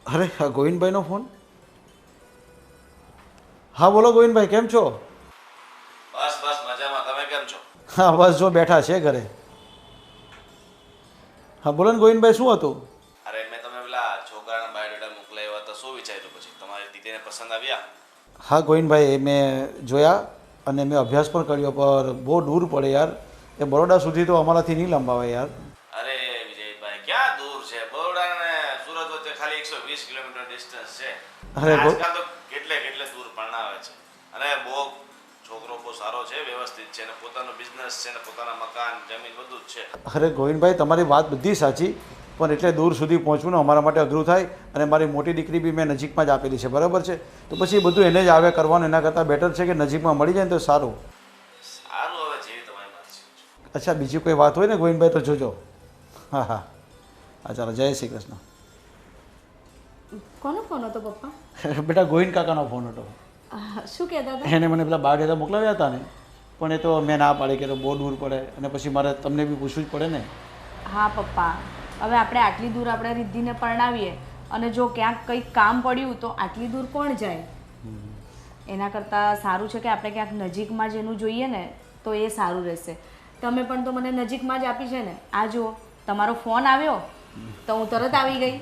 અરે હા ગોવિંદભાઈનો ફોન. હા બોલો ગોવિંદભાઈ, કેમ છો? બસ બસ મજામાં. તમે કેમ છો? હા બસ જો બેઠા છે ઘરે. હા બોલો ને ગોવિંદભાઈ, શું હતું? અરે મેં તમે પેલા છોકરાના બાયોડેટા મોકલાવ્યા તો શું વિચાર્યું પછી? તમારી દીકરીને પસંદ આવ્યા? હા ગોવિંદભાઈ, એ મેં જોયા અને મેં અભ્યાસ પણ કર્યો, પર બહુ દૂર પડે યાર. એ બરોડા સુધી તો અમારાથી નહીં લંબાવાય યાર. અરે વિજયભાઈ, ક્યાં દૂર છે? બરોડા અને સુરત વચ્ચે ખાલી 120 કિલોમીટર ડિસ્ટન્સ છે. અને અરે આજકાલ તો કેટલે દૂર પરણાવે છે. અને છોકરો બહુ સારો છે, વ્યવસ્થિત છે, અને પોતાનો બિઝનેસ છે, ને પોતાના મકાન જમીન બધું જ છે. અરે ગોવિંદભાઈ, તમારી વાત બધી સાચી, પણ એટલે દૂર સુધી પહોંચવું ને અમારા માટે અઘરું થાય. અને મારી મોટી દીકરી બી મેં નજીકમાં જ આપેલી છે, બરાબર છે? તો પછી બધું એને જ આવે કરવાનું, એના કરતાં બેટર છે કે નજીકમાં મળી જાય ને તો સારું. સારું, હવે જેવી તમારી મરજી. અચ્છા, બીજી કોઈ વાત હોય ને ગોવિંદભાઈ તો જોજો. હા હા હા, ચાલો, જય શ્રી કૃષ્ણ. કોનો ફોન હતો પપ્પા? બેટા ગોવિંદ કાકાનો ફોન હતો. શું કહેતા હતા? એને મને પેલા બાયોડેટા મોકલાવ્યા હતા ને, પણ એ તો મેં ના પાડી કે તો બહુ દૂર પડે અને પછી મારે તમને બી પૂછવું જ પડે ને. હા પપ્પા, હવે આપણે આટલી દૂર આપણે રિદ્ધિને પરણાવીએ અને જો ક્યાંક કંઈક કામ પડ્યું તો આટલી દૂર કોણ જાય? એના કરતાં સારું છે કે આપણે ક્યાંક નજીકમાં જ એનું જોઈએ ને તો એ સારું રહેશે. તમે પણ તો મને નજીકમાં જ આપી છે ને. આ જુઓ, તમારો ફોન આવ્યો તો હું તરત આવી ગઈ.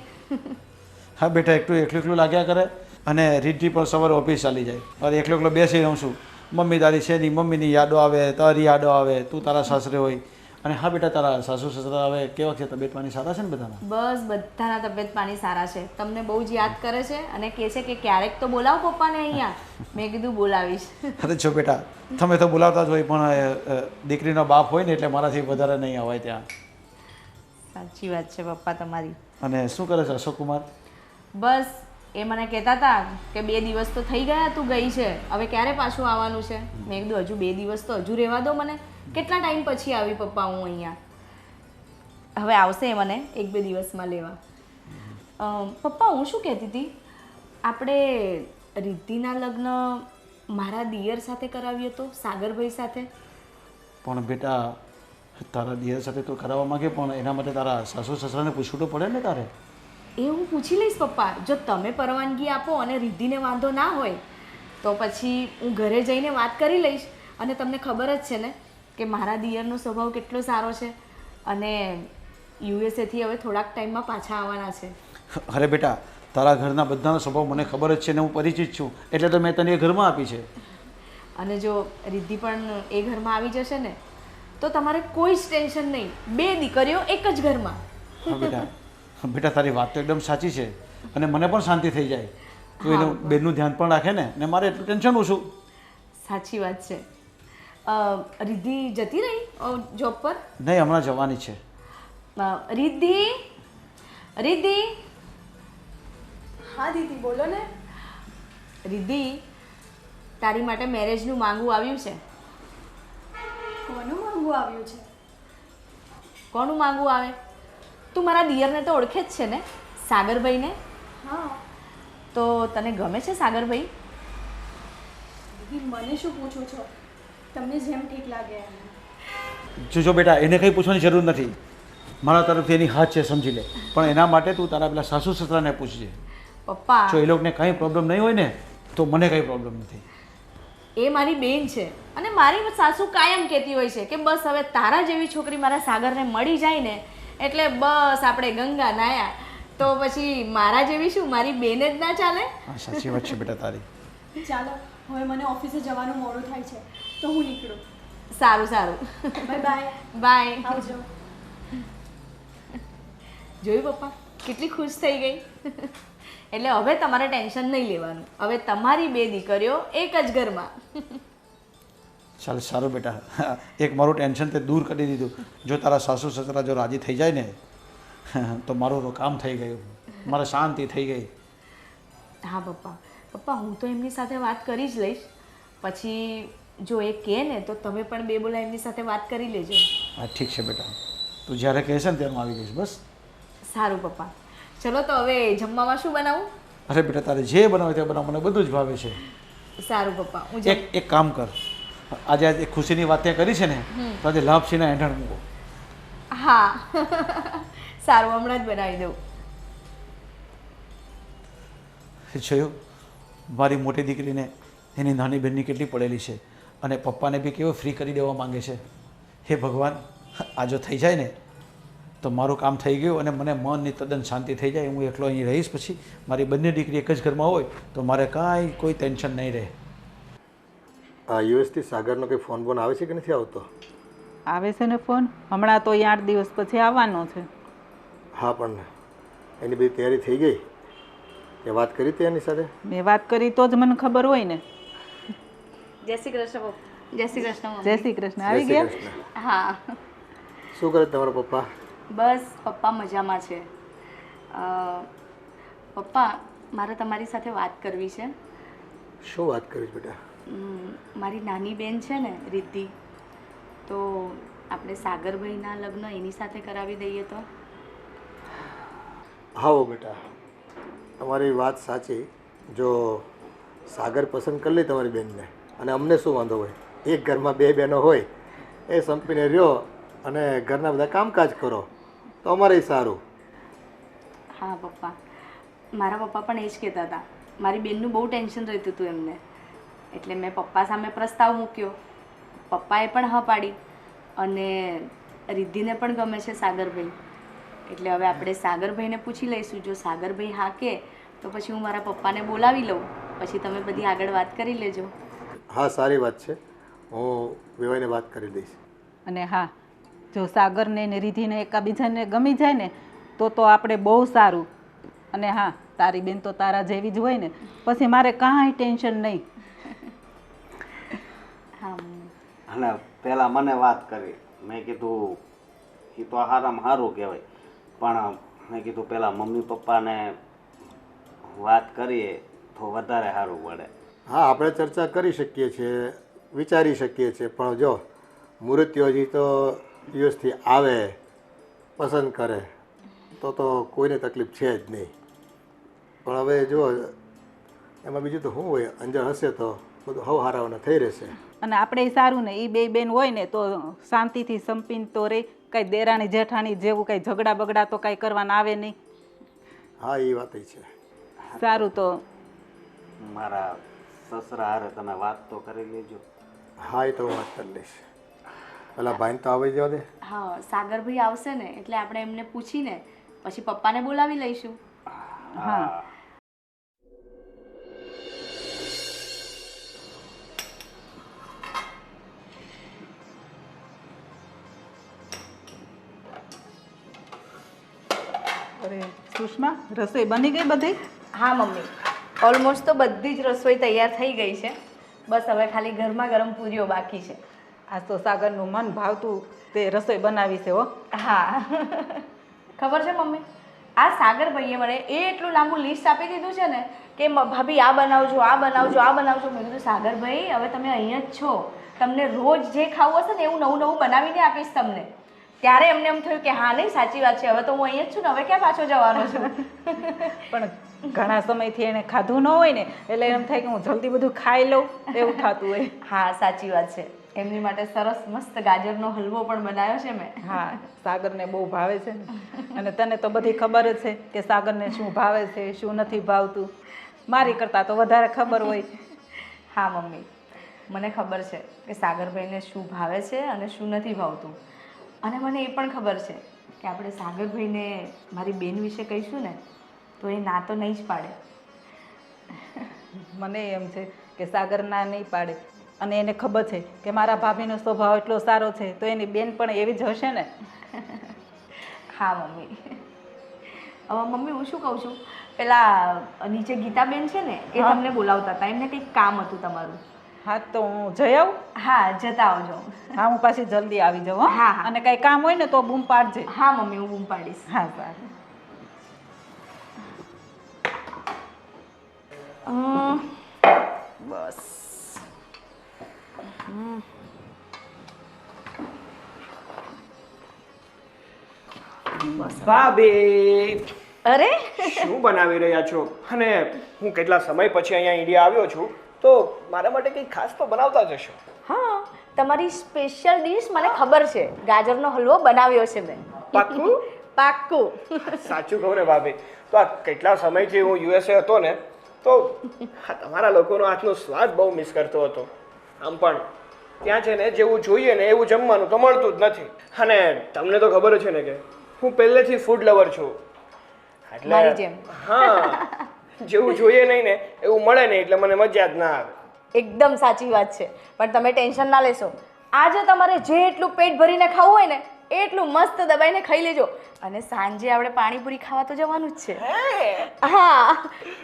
હા બેટા, એકલું એકલું લાગ્યા કરે અને રીતિ પણ સવારે ઓફિસ ચાલી જાય. અરે એકલો બેસી રહું છું. મમ્મી તારી છે નહીં, મમ્મીની યાદો આવે, તારી યાદો આવે, તું તારા સાસરે હોય. અને હા બેટા, તારા સાસુ સસરા હવે કેવા છે? તબિયત પાણી સારા છે ને બધાના? બસ બધાના તબિયત પાણી સારા છે. તમને બહુ જ યાદ કરે છે અને કહે છે કે ક્યારેક તો બોલાવો પપ્પાને અહીંયા. મેં કીધું બોલાવીશ. અરે જો બેટા, તમે તો બોલાવતા જ હોય, પણ દીકરીનો બાપ હોય ને એટલે મારાથી વધારે નહીં અવાય ત્યાં. સાચી વાત છે પપ્પા તમારી. અને શું કરે છે અશોક કુમાર? બસ એ મને કહેતા હતા કે 2 દિવસ તો થઈ ગયા તું ગઈ છે, હવે ક્યારે પાછું આવવાનું છે? મેં કીધું હજુ 2 દિવસ તો હજુ રહેવા દો મને. કેટલા ટાઈમ પછી આવી પપ્પા હું અહીંયા? હવે આવશે એ મને 1-2 દિવસમાં લેવા. પપ્પા હું શું કહેતી હતી, આપણે રિદ્ધિના લગ્ન મારા દિયર સાથે કરાવીએ તો, સાગરભાઈ સાથે? પણ બેટા, તારા દિયર સાથે તો કરાવવા માંગે, પણ એના માટે તારા સાસુ સસરાને પૂછવું તો પડે ને તારે. એ હું પૂછી લઈશ પપ્પા. જો તમે પરવાનગી આપો અને રિદ્ધિને વાંધો ના હોય તો પછી હું ઘરે જઈને વાત કરી લઈશ. અને તમને ખબર જ છે ને કે મારા દિયરનો સ્વભાવ કેટલો સારો છે અને યુએસએથી હવે થોડાક ટાઈમમાં પાછા આવવાના છે. અરે બેટા, તારા ઘરના બધાનો સ્વભાવ મને ખબર જ છે ને, હું પરિચિત છું, એટલે તો મેં તને એ ઘરમાં આપી છે. અને જો રિદ્ધિ પણ એ ઘરમાં આવી જશે ને તો તમારે કોઈ જ ટેન્શન નહીં. 2 દીકરીઓ એક જ ઘરમાં. હા બેટા, બેટા તારી વાત તો એકદમ સાચી છે અને મને પણ શાંતિ થઈ જાય. તું એનું બેનનું ધ્યાન પણ રાખે ને, ને મારે એટલું ટેન્શન ઓછું. સાચી વાત છે. રિદ્ધિ જતી રહી જોબ પર? નહીં, હમણાં જવાની છે. રિદ્ધિ, રિદ્ધિ. હા દીદી બોલો ને. રિદ્ધિ, તારી માટે મેરેજનું માંગવું આવ્યું છે. કોનું માંગવું આવ્યું છે? કોનું માંગવું આવે? તું મારા દિયરને તો ઓળખે જ છે ને, સાગરભાઈને. હા તો તને ગમે છે સાગરભાઈ? દીદી મને શું પૂછો છો? તમને જેમ ઠીક લાગે એમ. જો બેટા, એને કંઈ પૂછવાની જરૂર નથી. મારા તરફથી એની હાથ છે, સમજી લે. પણ એના માટે તું તારા પેલા સાસુ સસરાને પૂછજે. પપ્પા, જો એ લોકોને કંઈ પ્રોબ્લેમ નહીં હોય ને તો મને કંઈ પ્રોબ્લેમ નથી. એ મારી બેન છે અને મારી સાસુ કાયમ કહેતી હોય છે કે બસ હવે તારા જેવી છોકરી મારા સાગરને મળી જાય ને એટલે બસ આપણે ગંગા નાયા. તો પછી મારા જેવી શું, મારી બેન જ ના ચાલે? હા સાચી વાત છે બેટા તારી. ચાલો હવે મને ઓફિસે જવાનું મોડું થાય છે તો હું નીકળું. સારું સારું, બાય બાય. બાય. આવજો. જોયું પપ્પા, કેટલી ખુશ થઈ ગઈ. એટલે હવે તમારે ટેન્શન નહીં લેવાનું. હવે તમારી 2 દીકરીઓ એક જ ઘરમાં. ચાલ સારું બેટા, એક મારું ટેન્શન તે દૂર કરી દીધું. જો તારા સાસુ સસરા જો રાજી થઈ જાય ને તો મારું તો કામ થઈ ગયું, મારે શાંતિ થઈ ગઈ. હા પપ્પા, પપ્પા હું તો એમની સાથે વાત કરી જ લઈશ. પછી જો એ કહે ને તો તમે પણ 2 બોલા એમની સાથે વાત કરી લેજો. હા ઠીક છે બેટા, તું જ્યારે કહેશે ને ત્યારે હું આવી જઈશ. બસ સારું પપ્પા. ચલો તો હવે જમવામાં શું બનાવું? અરે બેટા, તારે જે બનાવે તે બનાવ, મને બધું જ ભાવે છે. સારું પપ્પા, હું એક કામ કર, આજે ખુશીની વાત ત્યાં કરી છે ને તો આજે લાપસીના એંઠણ મૂકો. હા સારું, હમણાં જ બનાવી દઉં. જોયું મારી મોટી દીકરીને એની નાની બહેનની કેટલી પડેલી છે અને પપ્પાને બી કેવો ફ્રી કરી દેવા માંગે છે. હે ભગવાન, આ જો થઈ જાય ને તો મારું કામ થઈ ગયું અને મને મનની તદ્દન શાંતિ થઈ જાય. હું એકલો અહીં રહીશ, પછી મારી બંને દીકરી એક જ ઘરમાં હોય તો મારે કાંઈ કોઈ ટેન્શન નહીં રહે. આ યુએસથી સાગરનો કંઈ ફોન બોન આવે છે કે નથી આવતો? આવે છે ને ફોન. હમણાં તો 8 દિવસ પછી આવવાનો છે. હા, પણ એની બધી તૈયારી થઈ ગઈ? એ વાત કરી હતી એની સાથે? મેં વાત કરી તો જ મને ખબર હોય ને. જય શ્રી કૃષ્ણ પપ્પા. જય શ્રી કૃષ્ણ. જય શ્રી કૃષ્ણ. આવી જય ગયા? શ્રી કૃષ્ણ. હા, શું કરે તમારા પપ્પા? બસ પપ્પા મજામાં છે. પપ્પા, મારે તમારી સાથે વાત કરવી છે. શું વાત કરીશ બેટા? મારી નાની બેન છે ને રિદ્ધિ, તો આપણે સાગરભાઈના લગ્ન એની સાથે કરાવી દઈએ તો? હા બેટા, તમારી વાત સાચી. જો સાગર પસંદ કરી લે તમારી બેનને, અને અમને શું વાંધો હોય? એક ઘરમાં 2 બહેનો હોય, એ સંપીને રહ્યો અને ઘરના બધા કામકાજ કરો તો અમારે સારું. હા પપ્પા, મારા પપ્પા પણ એ જ કહેતા હતા. મારી બેનનું બહુ ટેન્શન રહેતું હતું એમને, એટલે મેં પપ્પા સામે પ્રસ્તાવ મૂક્યો. પપ્પાએ પણ હા પાડી અને રિદ્ધિને પણ ગમે છે સાગરભાઈ. એટલે હવે આપણે સાગરભાઈને પૂછી લઈશું. જો સાગરભાઈ હા કે તો પછી હું મારા પપ્પાને બોલાવી લઉં, પછી તમે બધી આગળ વાત કરી લેજો. હા, સારી વાત છે. હું વિવાઈને વાત કરી દઈશ. અને હા, જો સાગરને ને રિધિને એકાબીજાને ગમી જાય ને તો આપણે બહુ સારું. અને હા, તારી બેન તો તારા જેવી જ હોય ને, પછી મારે કાંઈ ટેન્શન નહીં. હા. અને પહેલાં મને વાત કરી. મેં કીધું એ તો સારામાં સારું કહેવાય, પણ મેં કીધું પહેલાં મમ્મી પપ્પાને વાત કરીએ તો વધારે સારું પડે. હા, આપણે ચર્ચા કરી શકીએ છીએ, વિચારી શકીએ છીએ, પણ જો મુહૂર્તિઓ હજી તો યુએસથી આવે, પસંદ કરે તો કોઈને તકલીફ છે જ નહીં. પણ હવે જો એમાં બીજું તો શું હોય, અંજળ હશે તો બધું હવ હારાવાના થઈ રહેશે. અને આપણે સારું ને, એ 2 બેન હોય ને તો શાંતિથી સંપીને તો રે. કંઈ દેરાણી જેઠાણી જેવું કંઈ ઝઘડા બગડા તો કાંઈ કરવાના આવે નહીં. હા, એ વાત છે. સારું, તો મારા સસરા હારે તમે વાત તો કરી લેજો. હા, એ તો હું વાત કરી લઈશ. પેલા ભાઈને તો આવી જવા દે. હા, સાગરભાઈ આવશે ને એટલે આપણે એમને પૂછીને પછી પપ્પાને બોલાવી લઈશું. હા. અરે સુષ્મા, રસોઈ બની ગઈ બધી? હા મમ્મી, ઓલમોસ્ટ તો બધી જ રસોઈ તૈયાર થઈ ગઈ છે. બસ હવે ખાલી ગરમા ગરમ પૂરીઓ બાકી છે. આ તો સાગરનું મન ભાવતું તે રસોઈ બનાવી છે હો. હા ખબર છે મમ્મી, આ સાગરભાઈએ મને એટલું લાંબુ લિસ્ટ આપી દીધું છે ને કે ભાભી આ બનાવજો, આ બનાવજો, આ બનાવજો. મેં કીધું સાગરભાઈ, હવે તમે અહીંયા જ છો, તમને રોજ જે ખાવું હશે ને એવું નવું નવું બનાવીને આપીશ તમને. ત્યારે એમને એમ થયું કે હા નહીં, સાચી વાત છે, હવે તો હું અહીંયા જ છું ને, હવે ક્યાં પાછો જવાનો છું. પણ ઘણા સમયથી એને ખાધું ન હોય ને એટલે એમ થાય કે હું જલ્દી બધું ખાઈ લઉં, એવું થતું હોય. હા સાચી વાત છે. એમની માટે સરસ મસ્ત ગાજરનો હલવો પણ બનાવ્યો છે મેં. હા, સાગરને બહુ ભાવે છે ને. અને તને તો બધી ખબર જ છે કે સાગરને શું ભાવે છે, શું નથી ભાવતું. મારી કરતાં તો વધારે ખબર હોય. હા મમ્મી, મને ખબર છે કે સાગરભાઈને શું ભાવે છે અને શું નથી ભાવતું. અને મને એ પણ ખબર છે કે આપણે સાગરભાઈને મારી બેન વિશે કહીશું ને તો એ ના તો નહીં જ પાડે. મને એમ છે કે સાગર ના નહીં પાડે. અને એને ખબર છે કે મારા ભાભીનો સ્વભાવ એટલો સારો છે તો એની બેન પણ એવી જ હશે ને. હા મમ્મી. મમ્મી, હું શું કહું છું, પેલા નીચે ગીતાબેન છે ને એ તમને બોલાવતા હતા, એમને કંઈક કામ હતું તમારું. હા, તો હું જઈ આવું? હા, જતા આવજો. હા, હું પાછી જલ્દી આવી જાઉં. હા, હા. અને કંઈ કામ હોય ને તો બૂમ પાડજે. હા મમ્મી, હું બૂમ પાડીશ. હા, સારું. બસ. ભાભી, અરે શું બનાવી રહ્યા છો? અને હું કેટલા સમય પછી અહીંયા ઇન્ડિયા આવ્યો છું તો મારા માટે કંઈ ખાસ તો બનાવતા જ હશો. હા, તમારી સ્પેશિયલ ડીશ મને ખબર છે. ગાજરનો હલવો બનાવ્યો છે મેં. પાક્કું? પાક્કું. સાચું કહું ને ભાભી, તો આ કેટલા સમયથી હું યુએસએ હતો ને તો હા, તમારા લોકોનો હાથનો સ્વાદ બહુ મિસ કરતો હતો. આમ પણ ત્યાં છે ને જેવું જોઈએ ને એવું જમવાનું તો મળતું જ નથી. અને તમને તો ખબર જ છે ને કે હું પહેલેથી ફૂડ લવર છું. મારી જેમ. હા, જેવું જોઈએ નહીં ને એવું મળે નહીં એટલે મને મજા જ ના આવે. એકદમ સાચી વાત છે. પણ તમે ટેન્શન ના લેશો. આજે તમારે જે એટલું પેટ ભરીને ખાવું હોય ને એટલું મસ્ત દબાઈને ખાઈ લેજો. અને સાંજે આપણે પાણીપુરી ખાવા તો જવાનું જ છે. હા,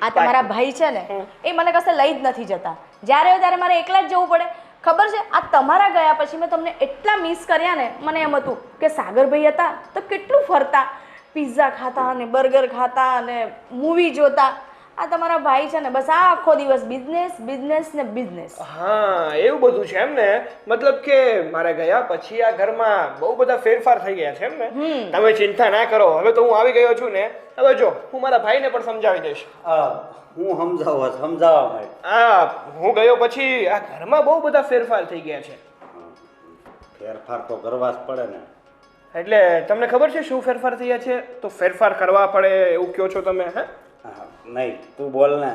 આ તમારા ભાઈ છે ને એ મને કશે લઈ જ નથી જતા. જ્યારે હોય ત્યારે મારે એકલા જ જવું પડે. ખબર છે, આ તમારા ગયા પછી મેં તમને એટલા મિસ કર્યા ને, મને એમ હતું કે સાગરભાઈ હતા તો કેટલું ફરતા, પિઝા ખાતા અને બર્ગર ખાતા અને મૂવી જોતા. આ તમારા ભાઈ છે ને બસ આખો દિવસ બિઝનેસ બિઝનેસ ને બિઝનેસ. હા, એવું બધું છે એમ ને. મતલબ કે મારા ગયા પછી આ ઘરમાં બહુ બધા ફેરફાર થઈ ગયા છે એમ ને. તમે ચિંતા ના કરો, હવે તો હું આવી ગયો છું ને. હવે જો હું મારા ભાઈને પણ સમજાવી દઈશ. હું સમજાવવા માંડ. હું ગયો પછી આ ઘરમાં બહુ બધા ફેરફાર થઈ ગયા છે. ફેરફાર તો કરવા જ પડે ને. એટલે તમને ખબર છે શું ફેરફાર થયા છે? તો ફેરફાર કરવા પડે એવું કહો છો તમે? હે, નહીં, તું બોલ ને.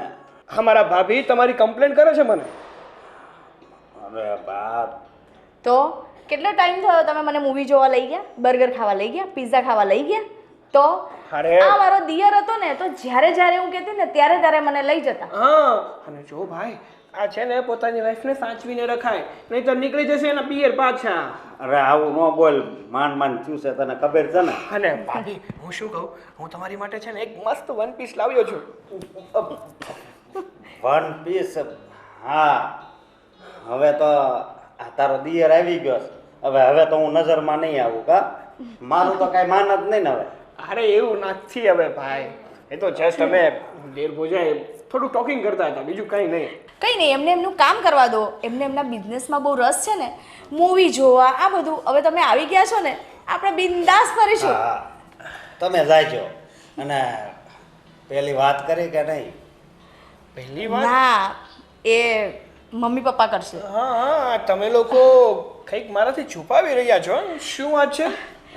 મારા ભાભી તમારી કમ્પ્લેન કરે છે મને. અરે બાપ, તો કેટલો ટાઈમ થયો તમે મને મૂવી જોવા લઈ ગયા, બર્ગર ખાવા લઈ ગયા, પિઝા ખાવા લઈ ગયા? તો અરે આ મારો દિયર હતો ને તો જ્યારે જ્યારે હું કહેતી ને ત્યારે ત્યારે મને લઈ જતા. હા, અને જો ભાઈ આ છે ને પોતાની વાઈફને સાચવીને રખાય, નહીં તો નીકળી જશે એના પિયર પાછા. અરે આવું ન બોલ. માન થયું છે, તને ખબર છે ને. અને ભાભી હું શું કહું, હું તમારી માટે છે ને એક મસ્ત વન પીસ લાવ્યો છું. One piece? હા, હવે તો આ તારો દિયર આવી ગયો છે. હવે તો હું નજરમાં નહીં આવું. કા મારું તો કાંઈ માન જ નહીં ને હવે. અરે એવું નથી હવે ભાઈ, એ તો જસ્ટ અમે દેર ભોજાએ થોડું ટોકિંગ કરતા હતા, બીજું કંઈ નહીં. કંઈ નહીં, એમને એમનું કામ કરવા દો. એમને એમના બિઝનેસમાં બહુ રસ છે ને, મૂવી જોવા આ બધું. હવે તમે આવી ગયા છો ને, આપણે બિંદાસ કરીશું. હા, તમે જાયજો. અને પેલી વાત કરી કે નહીં? પહેલી વાત? ના, એ મમ્મી પપ્પા કરશે. હા, તમે લોકો કંઈક મારાથી છુપાવી રહ્યા છો. શું વાત છે?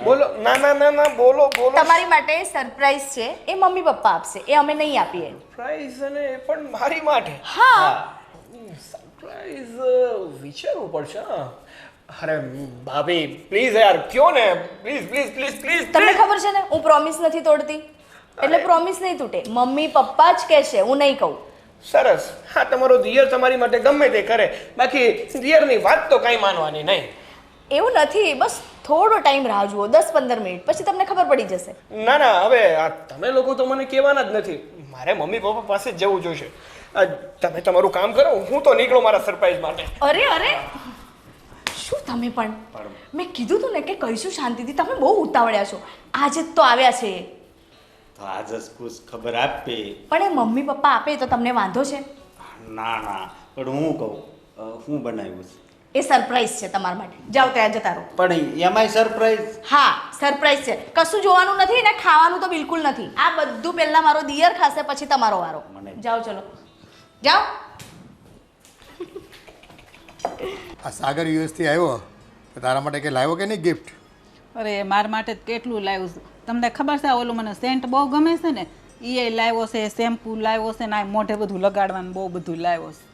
બોલો. ના, બોલો. તમારી માટે સરપ્રાઈઝ છે, એ મમ્મી પપ્પા આપશે, એ અમે નહીં આપીએ. સરપ્રાઈઝ? અને એ પણ મારી માટે? હા. સરપ્રાઈઝ વિચારવું પડશે. અરે ભાભી પ્લીઝ યાર, કયો ને. પ્લીઝ. તમને ખબર છે ને હું પ્રોમિસ નથી તોડતી, એટલે પ્રોમિસ નહીં તૂટે. મમ્મી પપ્પા જ કહેશે, હું નહીં કહું. સરસ. હા, તમારો દિયર તમારી માટે ગમે તે કરે, બાકી દિયરની વાત તો કંઈ માનવાની નહીં. એવું નથી, બસ થોડો ટાઈમ રાહ જુઓ, 10-15 મિનિટ, પછી તમને ખબર પડી જશે. ના, હવે આ તમે લોકો તો મને કહેવાના જ નથી. મારે મમ્મી પપ્પા પાસે જ જવું જોઈશે. તમે તમારું કામ કરો, હું તો નીકળું મારા સરપ્રાઈઝ માટે. અરે શું તમે પણ, મેં કીધું તું ને કે કહીશું શાંતિથી. તમે બહુ ઉતાવળ્યા છો. આજે જ તો આવ્યા છે. તો આજે જ કુછ ખબર આપી. પણ એ મમ્મી પપ્પા આપે તો તમને વાંધો છે? ના, પણ હું કહું, હું બનાવ્યું છે એ સરપ્રાઈઝ છે તમારા માટે. જાઓ ત્યાં જતા રહો. પણ એમાંય સરપ્રાઈઝ? હા, સરપ્રાઈઝ છે. કશું જોવાનું નથી ને ખાવાનું તો બિલકુલ નથી. આ બધું પહેલા મારો દિયર ખાશે, પછી તમારો વારો. જાઓ, ચલો જાઓ. આ સાગર યુએસથી આવ્યો તો તારા માટે કંઈ લાવ્યો કે નહીં ગિફ્ટ? અરે મારા માટે તો કેટલું લાવ્યું છે. તમને ખબર છે ઓલું મને સેન્ટ બહુ ગમે છે ને, એ લાવ્યો છે, શેમ્પૂ લાવ્યો છે ને આ મોઢે બધું લગાડવાનું બહુ બધું લાવ્યો છે.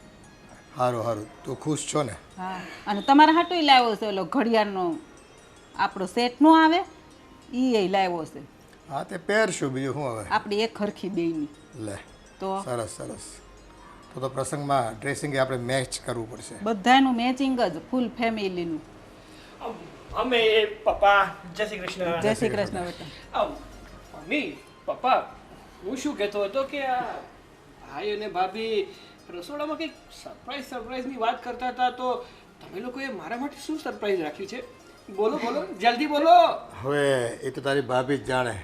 સારું, તું ખુશ છો ને? હા, અને તમારા હાટું લાવ્યો છે ઓલો ઘડિયાળનો આપણો સેટ નો આવે એ લાવ્યો છે. હા, તે પહેરશું, બીજું શું હવે. આપણી એક ખરખી બેયની. લે તો સરસ. તો પ્રસંગમાં ડ્રેસિંગ આપણે મેચ કરવું પડશે. બધાનું મેચિંગ જ, ફૂલ ફેમિલીનું. અમે પપ્પા જય શ્રી કૃષ્ણ. જય શ્રી કૃષ્ણ બેટા. મમ્મી પપ્પા, હું શું કહેતો હતો કે આ ભાઈ અને ભાભી રસોડામાં કંઈક સરપ્રાઈઝની વાત કરતા હતા, તો તમે લોકોએ મારા માટે શું સરપ્રાઈઝ રાખ્યું છે? બોલો, જલ્દી બોલો. હવે એ તો તારી ભાભી જ જાણે.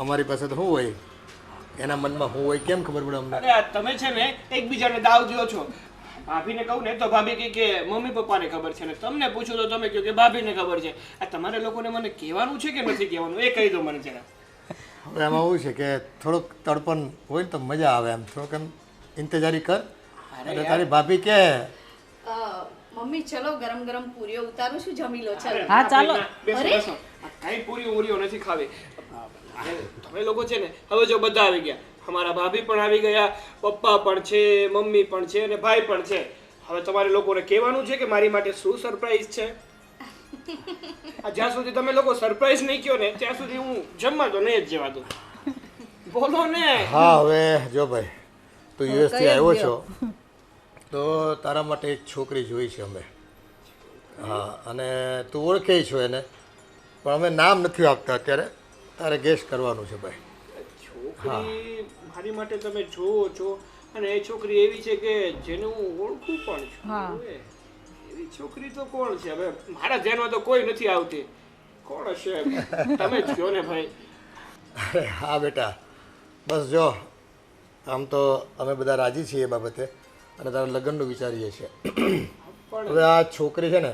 અમારી પાસે તો શું હોય, એના મનમાં શું હોય કેમ ખબર પડે અમને? અરે આ તમે છે ને એકબીજાને દાવ દો છો. ભાભીને કહું ને તો ભાભી કહે કે મમ્મી પપ્પાને ખબર છે, ને તમને પૂછું તો તમે કહો કે ભાભીને ખબર છે. આ તમારે લોકોને મને કહેવાનું છે કે નથી કહેવાનું, એ કહી દો મને જરા. હવે એમાં એવું છે કે થોડુંક તડપણ હોય ને તો મજા આવે. એમ થોડુંક એમ ઇંતજારી કર. અને તારી ભાભી કે મમ્મી ચલો ગરમ ગરમ પૂરીઓ ઉતારું છું, જમી લો. ચાલો. હા, ચાલો. બેસો. કઈ પૂરીઓ નથી ખાવી. તમે લોકો છે ને હવે જો બધા આવી ગયા, અમારા ભાભી પણ આવી ગયા, પપ્પા પણ છે, મમ્મી પણ છે અને ભાઈ પણ છે. હવે તમારે લોકોને કહેવાનું છે કે મારી માટે શું સરપ્રાઈઝ છે. જ્યાં સુધી તમે લોકો સરપ્રાઈઝ નહીં કહો ને ત્યાં સુધી હું જમવા તો નહીં જ જવા દઉં. બોલો ને. હા હવે જો ભાઈ તું યુએસથી આવ્યો છો તો તારા માટે એક છોકરી જોઈ છે અમે. હા અને તું ઓળખે છો એને, પણ અમે નામ નથી આપતા અત્યારે, તારે ગેસ કરવાનું છે ભાઈ. છોકરી મારી માટે તમે જોવો છો અને એ છોકરી એવી છે કે જેને હું ઓળખું પણ છું. એવી છોકરી તો કોણ છે? હવે મારા ધ્યાનમાં તો કોઈ નથી આવતી. કોણ હશે? તમે જ કહો ને ભાઈ. અરે હા બેટા, બસ જો આમ તો અમે બધા રાજી છીએ એ બાબતે અને તારા લગ્નનું વિચારીએ છીએ. હવે આ છોકરી છે ને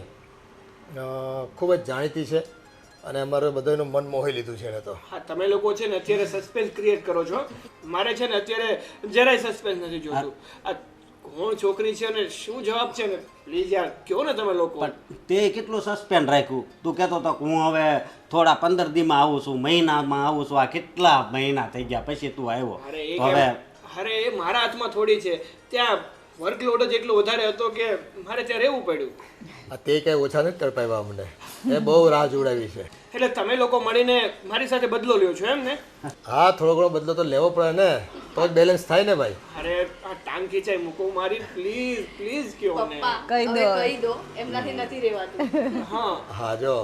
ખૂબ જ જાણીતી છે અને અમારે બધાનું મન મોહી લીધું છે એને તો. હા, તમે લોકો છે ને અત્યારે સસ્પેન્સ ક્રિએટ કરો છો. મારે છે ને અત્યારે જરાય સસ્પેન્સ નથી જોતું. આ કોણ છોકરી છે અને શું જવાબ છે ને પ્લીઝ યાર કહો ને તમે લોકો. પણ તે કેટલું સસ્પેન્ડ રાખ્યું? તું કહેતો હતો કે હું હવે થોડા 15 દીમાં આવું છું, મહિનામાં આવું છું. આ કેટલા મહિના થઈ ગયા પછી તું આવ્યો. અરે એ મારા હાથમાં થોડી છે. ત્યાં વર્કલોડ જ એટલો વધારે હતો કે મારે ત્યાં રહેવું પડ્યું. તે કઈ ઓછા નથી તડપાવ્યા અમને, એ બહુ રાહ જોડાવી છે. એટલે તમે લોકો મળીને મારી સાથે બદલો લ્યો છો એમ ને? હા, થોડો ઘણો બદલો તો લેવો પડે ને, તો જ બેલેન્સ થાય ને ભાઈ. અરે આ ટાંગ ખીચાઈ મૂકો મારી, પ્લીઝ પ્લીઝ કહો ને. કહી દો, એમનાથી નથી રહેવાતું. હા હા જો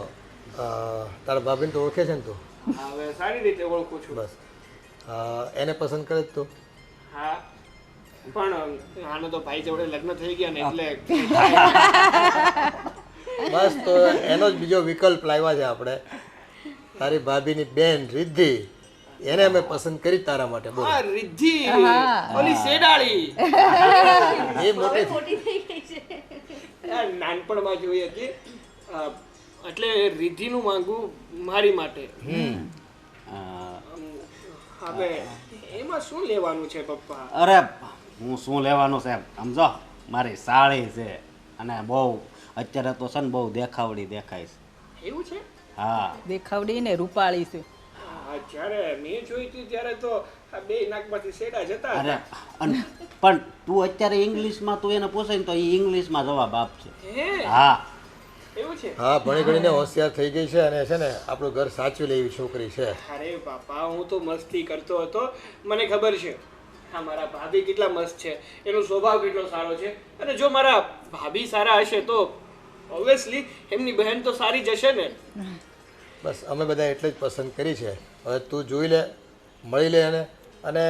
તારા ભાભીને તો ઓળખે છે ને તું? હવે સારી રીતે ઓળખું છું. બસ એને પસંદ કરે જ તું? હા, પણ આનો તો ભાઈ જોડે લગ્ન થઈ ગયા ને એટલે બસ તો એનો જ બીજો વિકલ્પ લાવ્યા છે આપણે. તારી ભાભીની બેન રિદ્ધિ, એને અમે પસંદ કરી તારા માટે. બોલ. હા, રિદ્ધિ ઓલી શેડાળી. એ મોટી થઈ ગઈ છે. યાર નાનપણમાં જોઈ હતી એટલે રિદ્ધિનું માંગવું મારી માટે. હવે એમાં શું લેવાનું છે પપ્પા? અરે હું શું લેવાનું છે સમજો, મારી સાળી છે અને બહુ અત્યારે તો છે ને બહુ દેખાવડી દેખાય છે. એવું છે? હા, દેખાવડી ને રૂપાળી છે. જ્યારે મેં જોઈ હતી ત્યારે તો આ બે નાકમાંથી શેડા જતા અરે હતા. પણ તું અત્યારે ઇંગ્લિશમાં તું એને પૂછે ને તો એ ઇંગ્લિશમાં જવાબ આપશે. હે, હા એવું છે? હા, ભણી ગણીને હોશિયાર થઈ ગઈ છે અને છે ને આપણું ઘર સાચવી લે એવી છોકરી છે. અરે બાપા, હું તો મસ્તી કરતો હતો, મને ખબર છે. હા, મારા ભાભી કેટલા મસ્ત છે, એનો સ્વભાવ કેટલો સારો છે. અને જો મારા ભાભી સારા હશે તો ઓબ્વિયસલી એમની બહેન તો સારી જ હશે ને. બસ અમે બધા એટલે જ પસંદ કરી છે. હવે તું જોઈ લે, મળી લે એને, અને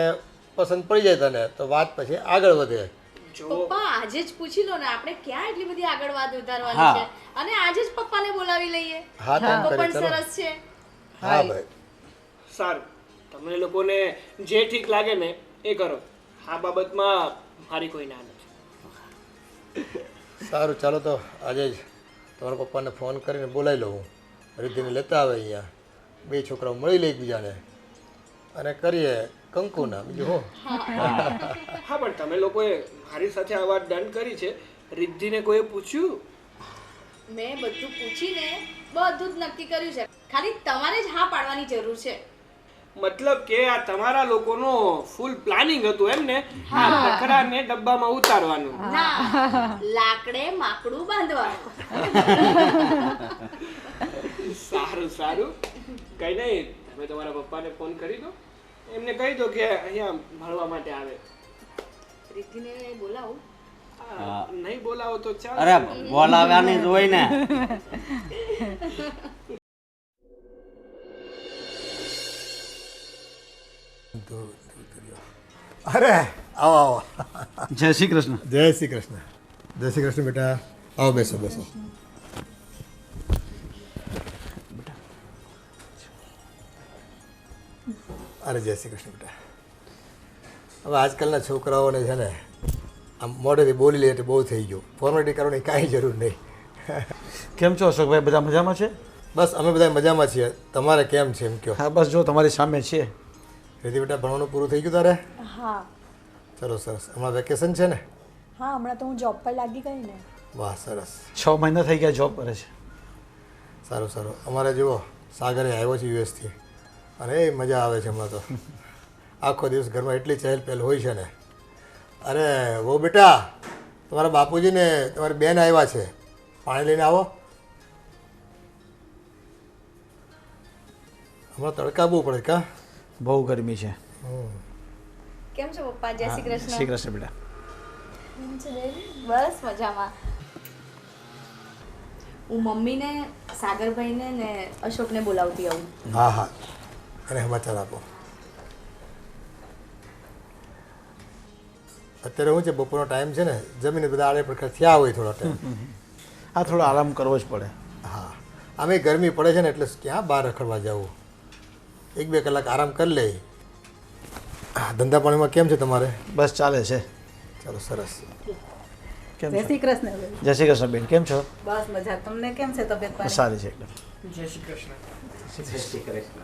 પસંદ પડી જાય તને તો વાત પછી આગળ વધે. જો પપ્પા આજે જ પૂછી લો ને, આપણે ક્યાં એટલી બધી આગળ વાત ઉતારવાની છે. અને આજે જ પપ્પાને બોલાવી લઈએ. હા, તેમ તો કરી પણ ચલો. સરસ છે. હા ભાઈ, સારું, તમને લોકોને જે ઠીક લાગે ને એ કરો. આ બાબતમાં મારી કોઈ ના નથી. સારું ચાલો તો આજે જ તમારા પપ્પાને ફોન કરીને બોલાવી લઉં. રિદ્ધિને લેતા આવે અહીંયા, બે છોકરાઓ મળી લે એકબીજાને અને કરીએ કંકુના. બીજું હું. હા, પણ તમે લોકોએ મારી સાથે આ વાત ડન કરી છે. રિદ્ધિને કોઈએ પૂછ્યું? મેં બધું પૂછીને બધું જ નક્કી કર્યું છે. ખાલી તમારે જ હા પાડવાની જરૂર છે. મતલબ કે આ તમારા લોકોનો ફૂલ પ્લાનિંગ હતું એમ ને? આ પકડાને ડબ્બામાં ઉતારવાનું. ના, લાકડે માકડું બાંધવાનું. સારું સારું, કઈ નહીં, તમે તમારા પપ્પાને ફોન કરી દો, એમને કહી દો કે અહીંયા મળવા માટે આવે. રિદ્ધિને બોલાવું? નહીં બોલાવો તો ચાલે. અરે બોલાવ્યાની જ હોય ને. અરે આવો આવો. જય શ્રી કૃષ્ણ. જય શ્રી કૃષ્ણ. જય શ્રી કૃષ્ણ બેટા. આવો, બેસો બેસો. અરે જય શ્રી કૃષ્ણ બેટા. હવે આજકાલના છોકરાઓને છે ને આમ મોઢેથી બોલી લે એટલે બહુ થઈ ગયું. ફોર્માલિટી કરવાની કાંઈ જરૂર નહીં. કેમ છો અશોકભાઈ, બધા મજામાં છે? બસ અમે બધા મજામાં છીએ. તમારે કેમ છે એમ કહો. હા, બસ જો તમારી સામે છે. રીતિ બેટા, ભણવાનું પૂરું થઈ ગયું તારે? હા સરસ સરસ. હમણાં વેકેશન છે ને? હા, હમણાં તો હું જોબ પર લાગી ગઈ ને. વાહ, સરસ. 6 મહિના થઈ ગયા જોબ કરે છે. સારું સારું. અમારે જુઓ સાગરે આવ્યો છે યુએસથી અને એ મજા આવે છે હમણાં તો. આખો દિવસ ઘરમાં એટલી ચહેલ પહેલ હોય છે ને. અરે વો બેટા, તમારા બાપુજીને તમારી બેન આવ્યા છે, પાણી લઈને આવો. હમણાં તડકા બહુ પડે કા? બહુ ગરમી છે. કેમ છો પપ્પા? જય શ્રી કૃષ્ણ. શ્રી કૃષ્ણ બેટા. બસ મજામાં. હું મમ્મીને, સાગરભાઈને ને અશોકને બોલાવતી આવું. હા હા, અને સમાચાર આપો. અત્યારે શું છે, બપોરનો ટાઈમ છે ને, જમીને બધા આડે પ્રકાર થયા હોય થોડો ટાઈમ. આ થોડો આરામ કરવો જ પડે. હા, આમે ગરમી પડે છે ને, એટલે ક્યાં બહાર રખડવા જવું. 1-2 કલાક આરામ કરી લે. ધંધા પાણીમાં કેમ છે તમારે? બસ ચાલે છે. ચાલો, સરસ. કેમ જય છો? શ્રી કૃષ્ણ બેન. જય શ્રી કૃષ્ણ બેન, કેમ છો? બસ મજા. તમને કેમ છે તબિયત પાણી? સારી છે એકદમ. જય શ્રી કૃષ્ણ. જય શ્રી કૃષ્ણ.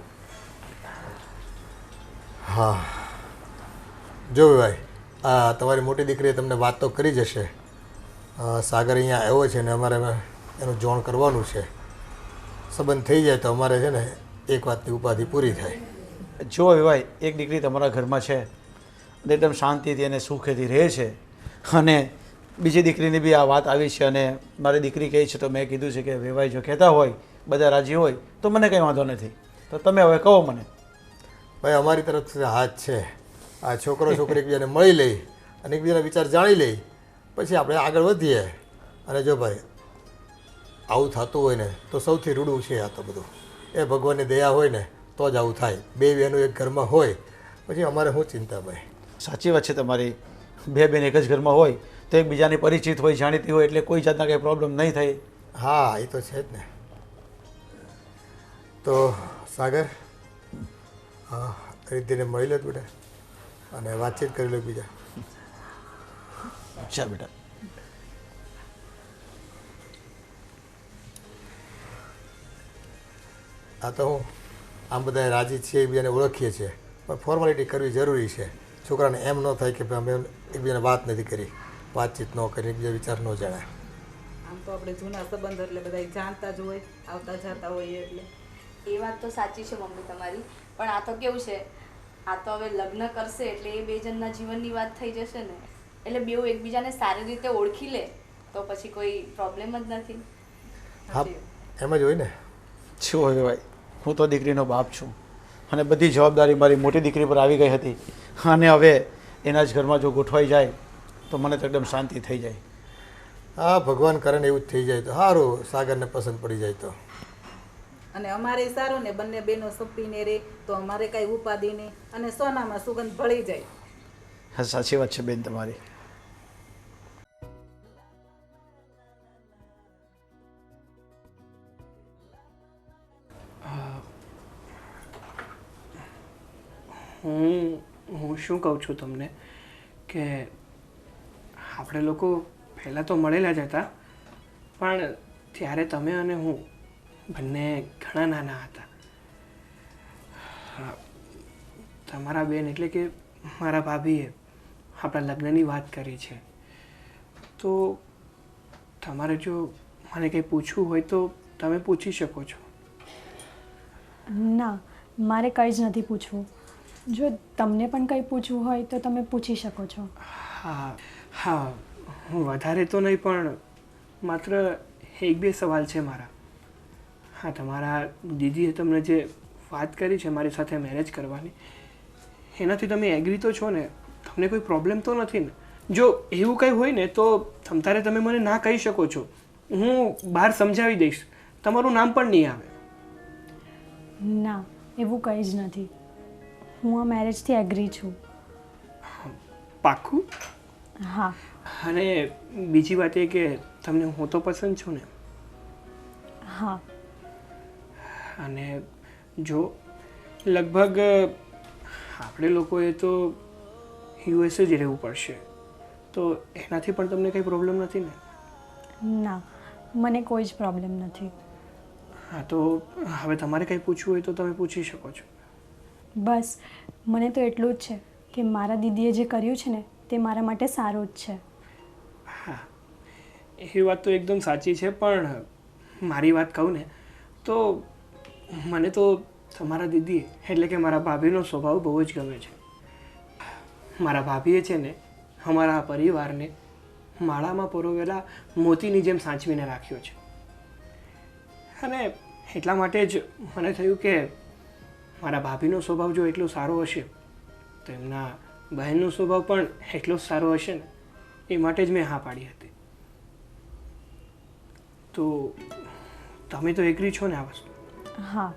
હા, જો ભાઈ, તમારી મોટી દીકરીએ તમને વાત તો કરી જ હશે. સાગર અહીંયા આવ્યો છે ને અમારે એનું જોણ કરવાનું છે. સંબંધ થઈ જાય તો અમારે છે ને એક વાતની ઉપાધિ પૂરી થાય. જો ભાઈ, એક દીકરી તમારા ઘરમાં છે અને એકદમ શાંતિથી અને સુખેથી રહે છે, અને બીજી દીકરીની બી આ વાત આવી છે, અને મારી દીકરી કહે છે, તો મેં કીધું છે કે વેવાઈ જો કહેતા હોય, બધા રાજી હોય, તો મને કંઈ વાંધો નથી. તો તમે હવે કહો મને. ભાઈ, અમારી તરફથી હાથ છે. આ છોકરો છોકરી એકબીજાને મળી લઈ અને એકબીજાના વિચાર જાણી લઈ, પછી આપણે આગળ વધીએ. અને જો ભાઈ, આવું થતું હોય ને તો સૌથી રૂડું છે આ તો બધું. એ ભગવાનની દયા હોય ને તો જ આવું થાય. 2 બહેનો એક ઘરમાં હોય પછી અમારે શું ચિંતા ભાઈ. સાચી વાત છે તમારી. 2 બેન એક જ ઘરમાં હોય તો એકબીજાની પરિચિત હોય, જાણીતી હોય, એટલે કોઈ જાતના કંઈ પ્રોબ્લેમ નહીં થાય. હા, એ તો છે જ ને. તો સાગર, હા, રીતિને મળી લો બેટા અને વાતચીત કરી લો બીજા. ચાલ બેટા. આ તો હું આમ બધા રાજી છીએ, એકબીજાને ઓળખીએ છીએ, પણ ફોર્માલિટી કરવી જરૂરી છે. છોકરાને એમ ન થાય કે ભાઈ અમે એકબીજાને વાત નથી કરી, વાતચીત ન કરી, એકબીજા વિચાર ન જાણ્યા. આમ તો આપણે જૂના સંબંધ એટલે બધા જાણતા જ હોય, આવતા જતા હોઈએ એટલે. એ વાત તો સાચી છે મમ્મી તમારી, પણ આ તો કેવું છે, આ તો હવે લગ્ન કરશે એટલે એ 2 જણના જીવનની વાત થઈ જશે ને, એટલે બેઉ એકબીજાને સારી રીતે ઓળખી લે તો પછી કોઈ પ્રોબ્લેમ જ નથી. હા, એમ જ હોય ને. શું હવે ભાઈ, હું તો દીકરીનો બાપ છું અને બધી જવાબદારી મારી મોટી દીકરી પર આવી ગઈ હતી, અને હવે એના જ ઘરમાં જો ગોઠવાઈ જાય તો મને તો એકદમ શાંતિ થઈ જાય. હા, ભગવાન કરે ને એવું જ થઈ જાય તો સારું. સાગરને પસંદ પડી જાય તો. અને અમારે સારું ને, બંને બહેનો સપીને રહે તો અમારે કાંઈ ઉપાધિ નહીં, અને સોનામાં સુગંધ ભળી જાય. હા, સાચી વાત છે બેન તમારી. હું શું કહું છું તમને કે આપણે લોકો પહેલાં તો મળેલા જ હતા, પણ ત્યારે તમે અને હું બંને ઘણા નાના હતા. તમારા બેન એટલે કે મારા ભાભીએ આપણા લગ્નની વાત કરી છે, તો તમારે જો મને કંઈ પૂછવું હોય તો તમે પૂછી શકો છો. ના, મારે કંઈ જ નથી પૂછવું. જો તમને પણ કંઈ પૂછવું હોય તો તમે પૂછી શકો છો. હા હા, હું વધારે તો નહીં, પણ માત્ર 1-2 સવાલ છે મારા. હા, તમારા દીદીએ તમને જે વાત કરી છે મારી સાથે મેરેજ કરવાની, એનાથી તમે એગ્રી તો છો ને? તમને કોઈ પ્રોબ્લેમ તો નથી ને? જો એવું કંઈ હોય ને તો તમતારે તમે મને ના કહી શકો છો, હું બહાર સમજાવી દઈશ, તમારું નામ પણ નહીં આવે. ના, એવું કંઈ જ નથી. હું આ મેરેજથી એગ્રી છું. પાક્કું? હા. અને બીજી વાત એ કે તમને હું તો પસંદ છું ને? હા. અને જો લગભગ આપણે લોકોએ તો યુએસએ જ રહેવું પડશે, તો એનાથી પણ તમને કંઈ પ્રોબ્લેમ નથી ને? ના, મને કોઈ જ પ્રોબ્લેમ નથી. હા, તો હવે તમારે કંઈ પૂછવું હોય તો તમે પૂછી શકો છો. બસ મને તો એટલું જ છે કે મારા દીદીએ જે કર્યું છે ને તે મારા માટે સારું જ છે. હા, એ વાત તો એકદમ સાચી છે, પણ મારી વાત કહું ને તો મને તો તમારા દીદી એટલે કે મારા ભાભીનો સ્વભાવ બહુ જ ગમે છે. મારા ભાભીએ છે ને અમારા પરિવારને માળામાં પરોવેલા મોતીની જેમ સાચવીને રાખ્યો છે. અને એટલા માટે જ મને થયું કે મારા ભાભીનો સ્વભાવ જો એટલો સારો હશે તો એમના બહેનનો સ્વભાવ પણ એટલો જ સારો હશે ને, એ માટે જ મેં હા પાડી હતી. તો તમે તો એગ્રી છો ને આ વસ્તુ? હા.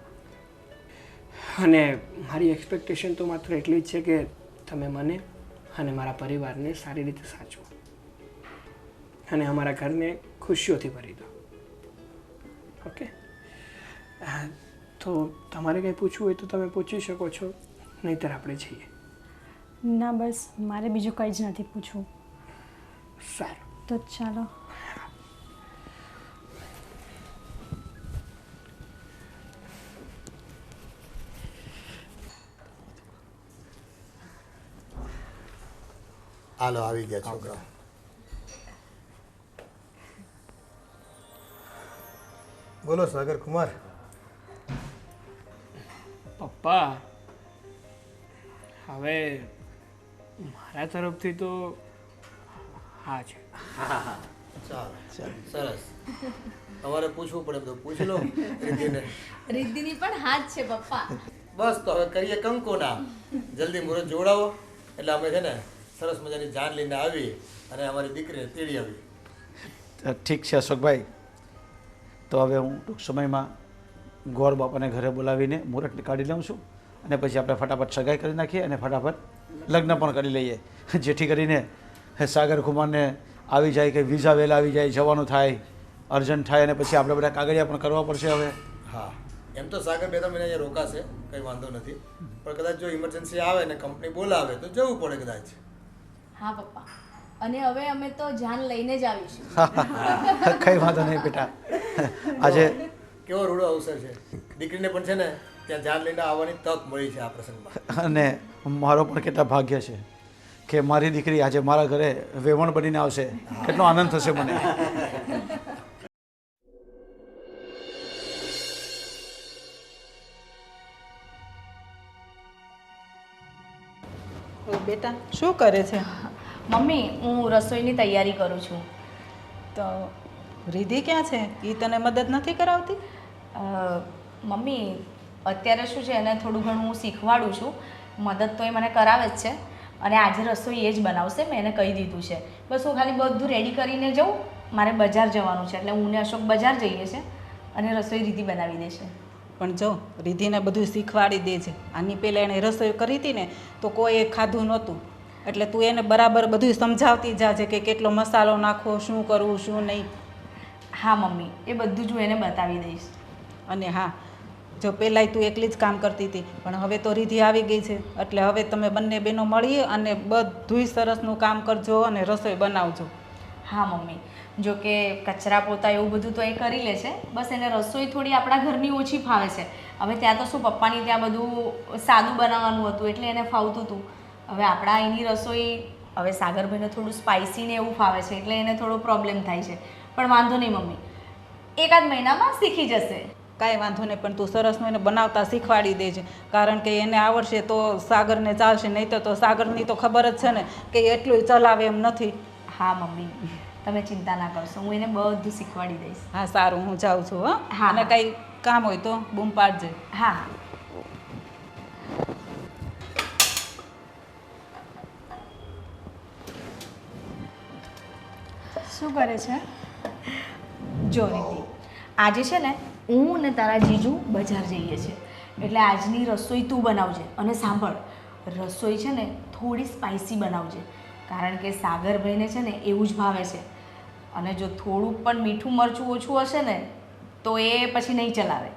અને મારી એક્સપેક્ટેશન તો માત્ર એટલી જ છે કે તમે મને અને મારા પરિવારને સારી રીતે સાચવો અને અમારા ઘરને ખુશીઓથી ભરી દો. ઓકે? તો તમારે કંઈ પૂછવું હોય તો તમે પૂછી શકો છો, નહીંતર આપણે જઈએ. ના બસ, મારે બીજું કંઈ જ નથી પૂછવું. સારું, તો ચાલો. હાલો આવી ગયા છોકરા. બોલો સાગર કુમાર. પપ્પા હવે મારા તરફથી તો હા છે. ચાલો સરસ. તમારે પૂછવું પડે તો પૂછી લો રિદ્ધિને. રિદ્ધિની પણ હાથ છે પપ્પા. બસ તો હવે કરીએ કંકોના. જલ્દી મુહૂર્ત જોડાવો એટલે અમે છે ને સરસ મજાની જાન લઈને આવી અને અમારી દીકરીને તેડી આવી. ઠીક છે અશોકભાઈ, તો હવે હું ટૂંક સમયમાં ગોર બાપાને ઘરે બોલાવીને મુહૂર્ત કાઢી લઉં છું અને પછી આપણે ફટાફટ સગાઈ કરી નાખીએ અને ફટાફટ લગ્ન પણ કરી લઈએ, જેથી કરીને સાગર કુમારને આવી જાય કે વિઝા વહેલા આવી જાય, જવાનું થાય, અર્જન્ટ થાય અને પછી આપણે બધા કાગળિયા પણ કરવા પડશે હવે. હા, એમ તો સાગર 2-3 મહિના અહીંયા રોકાશે, કંઈ વાંધો નથી, પણ કદાચ જો ઇમરજન્સી આવે ને કંપની બોલાવે તો જવું પડે કદાચ. હા પપ્પા, અને હવે અમે તો જાન લઈને જ આવીશું. કંઈ વાંધો નહીં બેટા. આજે કેવો રૂડો અવસર છે, દીકરીને પણ છે ને ત્યાં જાન લઈને આવવાની તક મળી છે આ પ્રસંગમાં. અને મારો પણ કેટલા ભાગ્ય છે કે મારી દીકરી આજે મારા ઘરે વેવણ બનીને આવશે. કેટલો આનંદ થશે મને. બેટા શું કરે છે? મમ્મી, હું રસોઈની તૈયારી કરું છું. તો રિધિ ક્યાં છે? એ તને મદદ નથી કરાવતી? મમ્મી, અત્યારે શું છે, એને થોડું ઘણું હું શીખવાડું છું. મદદ તો એ મને કરાવે જ છે અને આજે રસોઈ એ જ બનાવશે, મેં એને કહી દીધું છે. બસ હું ખાલી બધું રેડી કરીને જાઉં, મારે બજાર જવાનું છે એટલે હું ને અશોક બજાર જઈએ છે અને રસોઈ રિધિ બનાવી દેશે. પણ જો રિધિને બધું શીખવાડી દે છે. આની પહેલાં એણે રસોઈ કરી હતી ને તો કોઈએ ખાધું નહોતું, એટલે તું એને બરાબર બધું સમજાવતી જાજે કે કેટલો મસાલો નાખવો, શું કરવું શું નહીં. હા મમ્મી, એ બધું જ હું એને બતાવી દઈશ. અને હા, જો પહેલાંય તું એકલી જ કામ કરતી હતી પણ હવે તો રિધિ આવી ગઈ છે એટલે હવે તમે બંને બહેનો મળીએ અને બધુંય સરસનું કામ કરજો અને રસોઈ બનાવજો. હા મમ્મી, જો કે કચરા પોતા એવું બધું તો એ કરી લે છે, બસ એને રસોઈ થોડી આપણા ઘરની ઓછી ફાવે છે. હવે ત્યાં તો શું પપ્પાની ત્યાં બધું સાદું બનાવવાનું હતું એટલે એને ફાવતું હતું. હવે આપણા અહીંની રસોઈ હવે સાગરભાઈને થોડું સ્પાઇસી ને એવું ફાવે છે એટલે એને થોડો પ્રોબ્લેમ થાય છે. પણ વાંધો નહીં મમ્મી, એકાદ મહિનામાં શીખી જશે. કાંઈ વાંધો નહીં, પણ તું સરસનું એને બનાવતા શીખવાડી દેજે, કારણ કે એને આવડશે તો સાગરને ચાલશે, નહીં તો સાગરની તો ખબર જ છે ને કે એટલું ચલાવે એમ નથી. હા મમ્મી, તમે ચિંતા ના કરશો, હું એને બધું શીખવાડી દઈશ. હા સારું, હું જાઉં છું. હા. હા, અને કંઈ કામ હોય તો બૂમ પાડજે. હા. શું કરે છે? જો રીતિ, આજે છે ને હું ને તારા જીજુ બજાર જઈએ છીએ એટલે આજની રસોઈ તું બનાવજે. અને સાંભળ, રસોઈ છે ને થોડી સ્પાઇસી બનાવજે, કારણ કે સાગરભાઈને છે ને એવું જ ભાવે છે. અને જો થોડુંક પણ મીઠું મરચું ઓછું હશે ને તો એ પછી નહીં ચલાવે.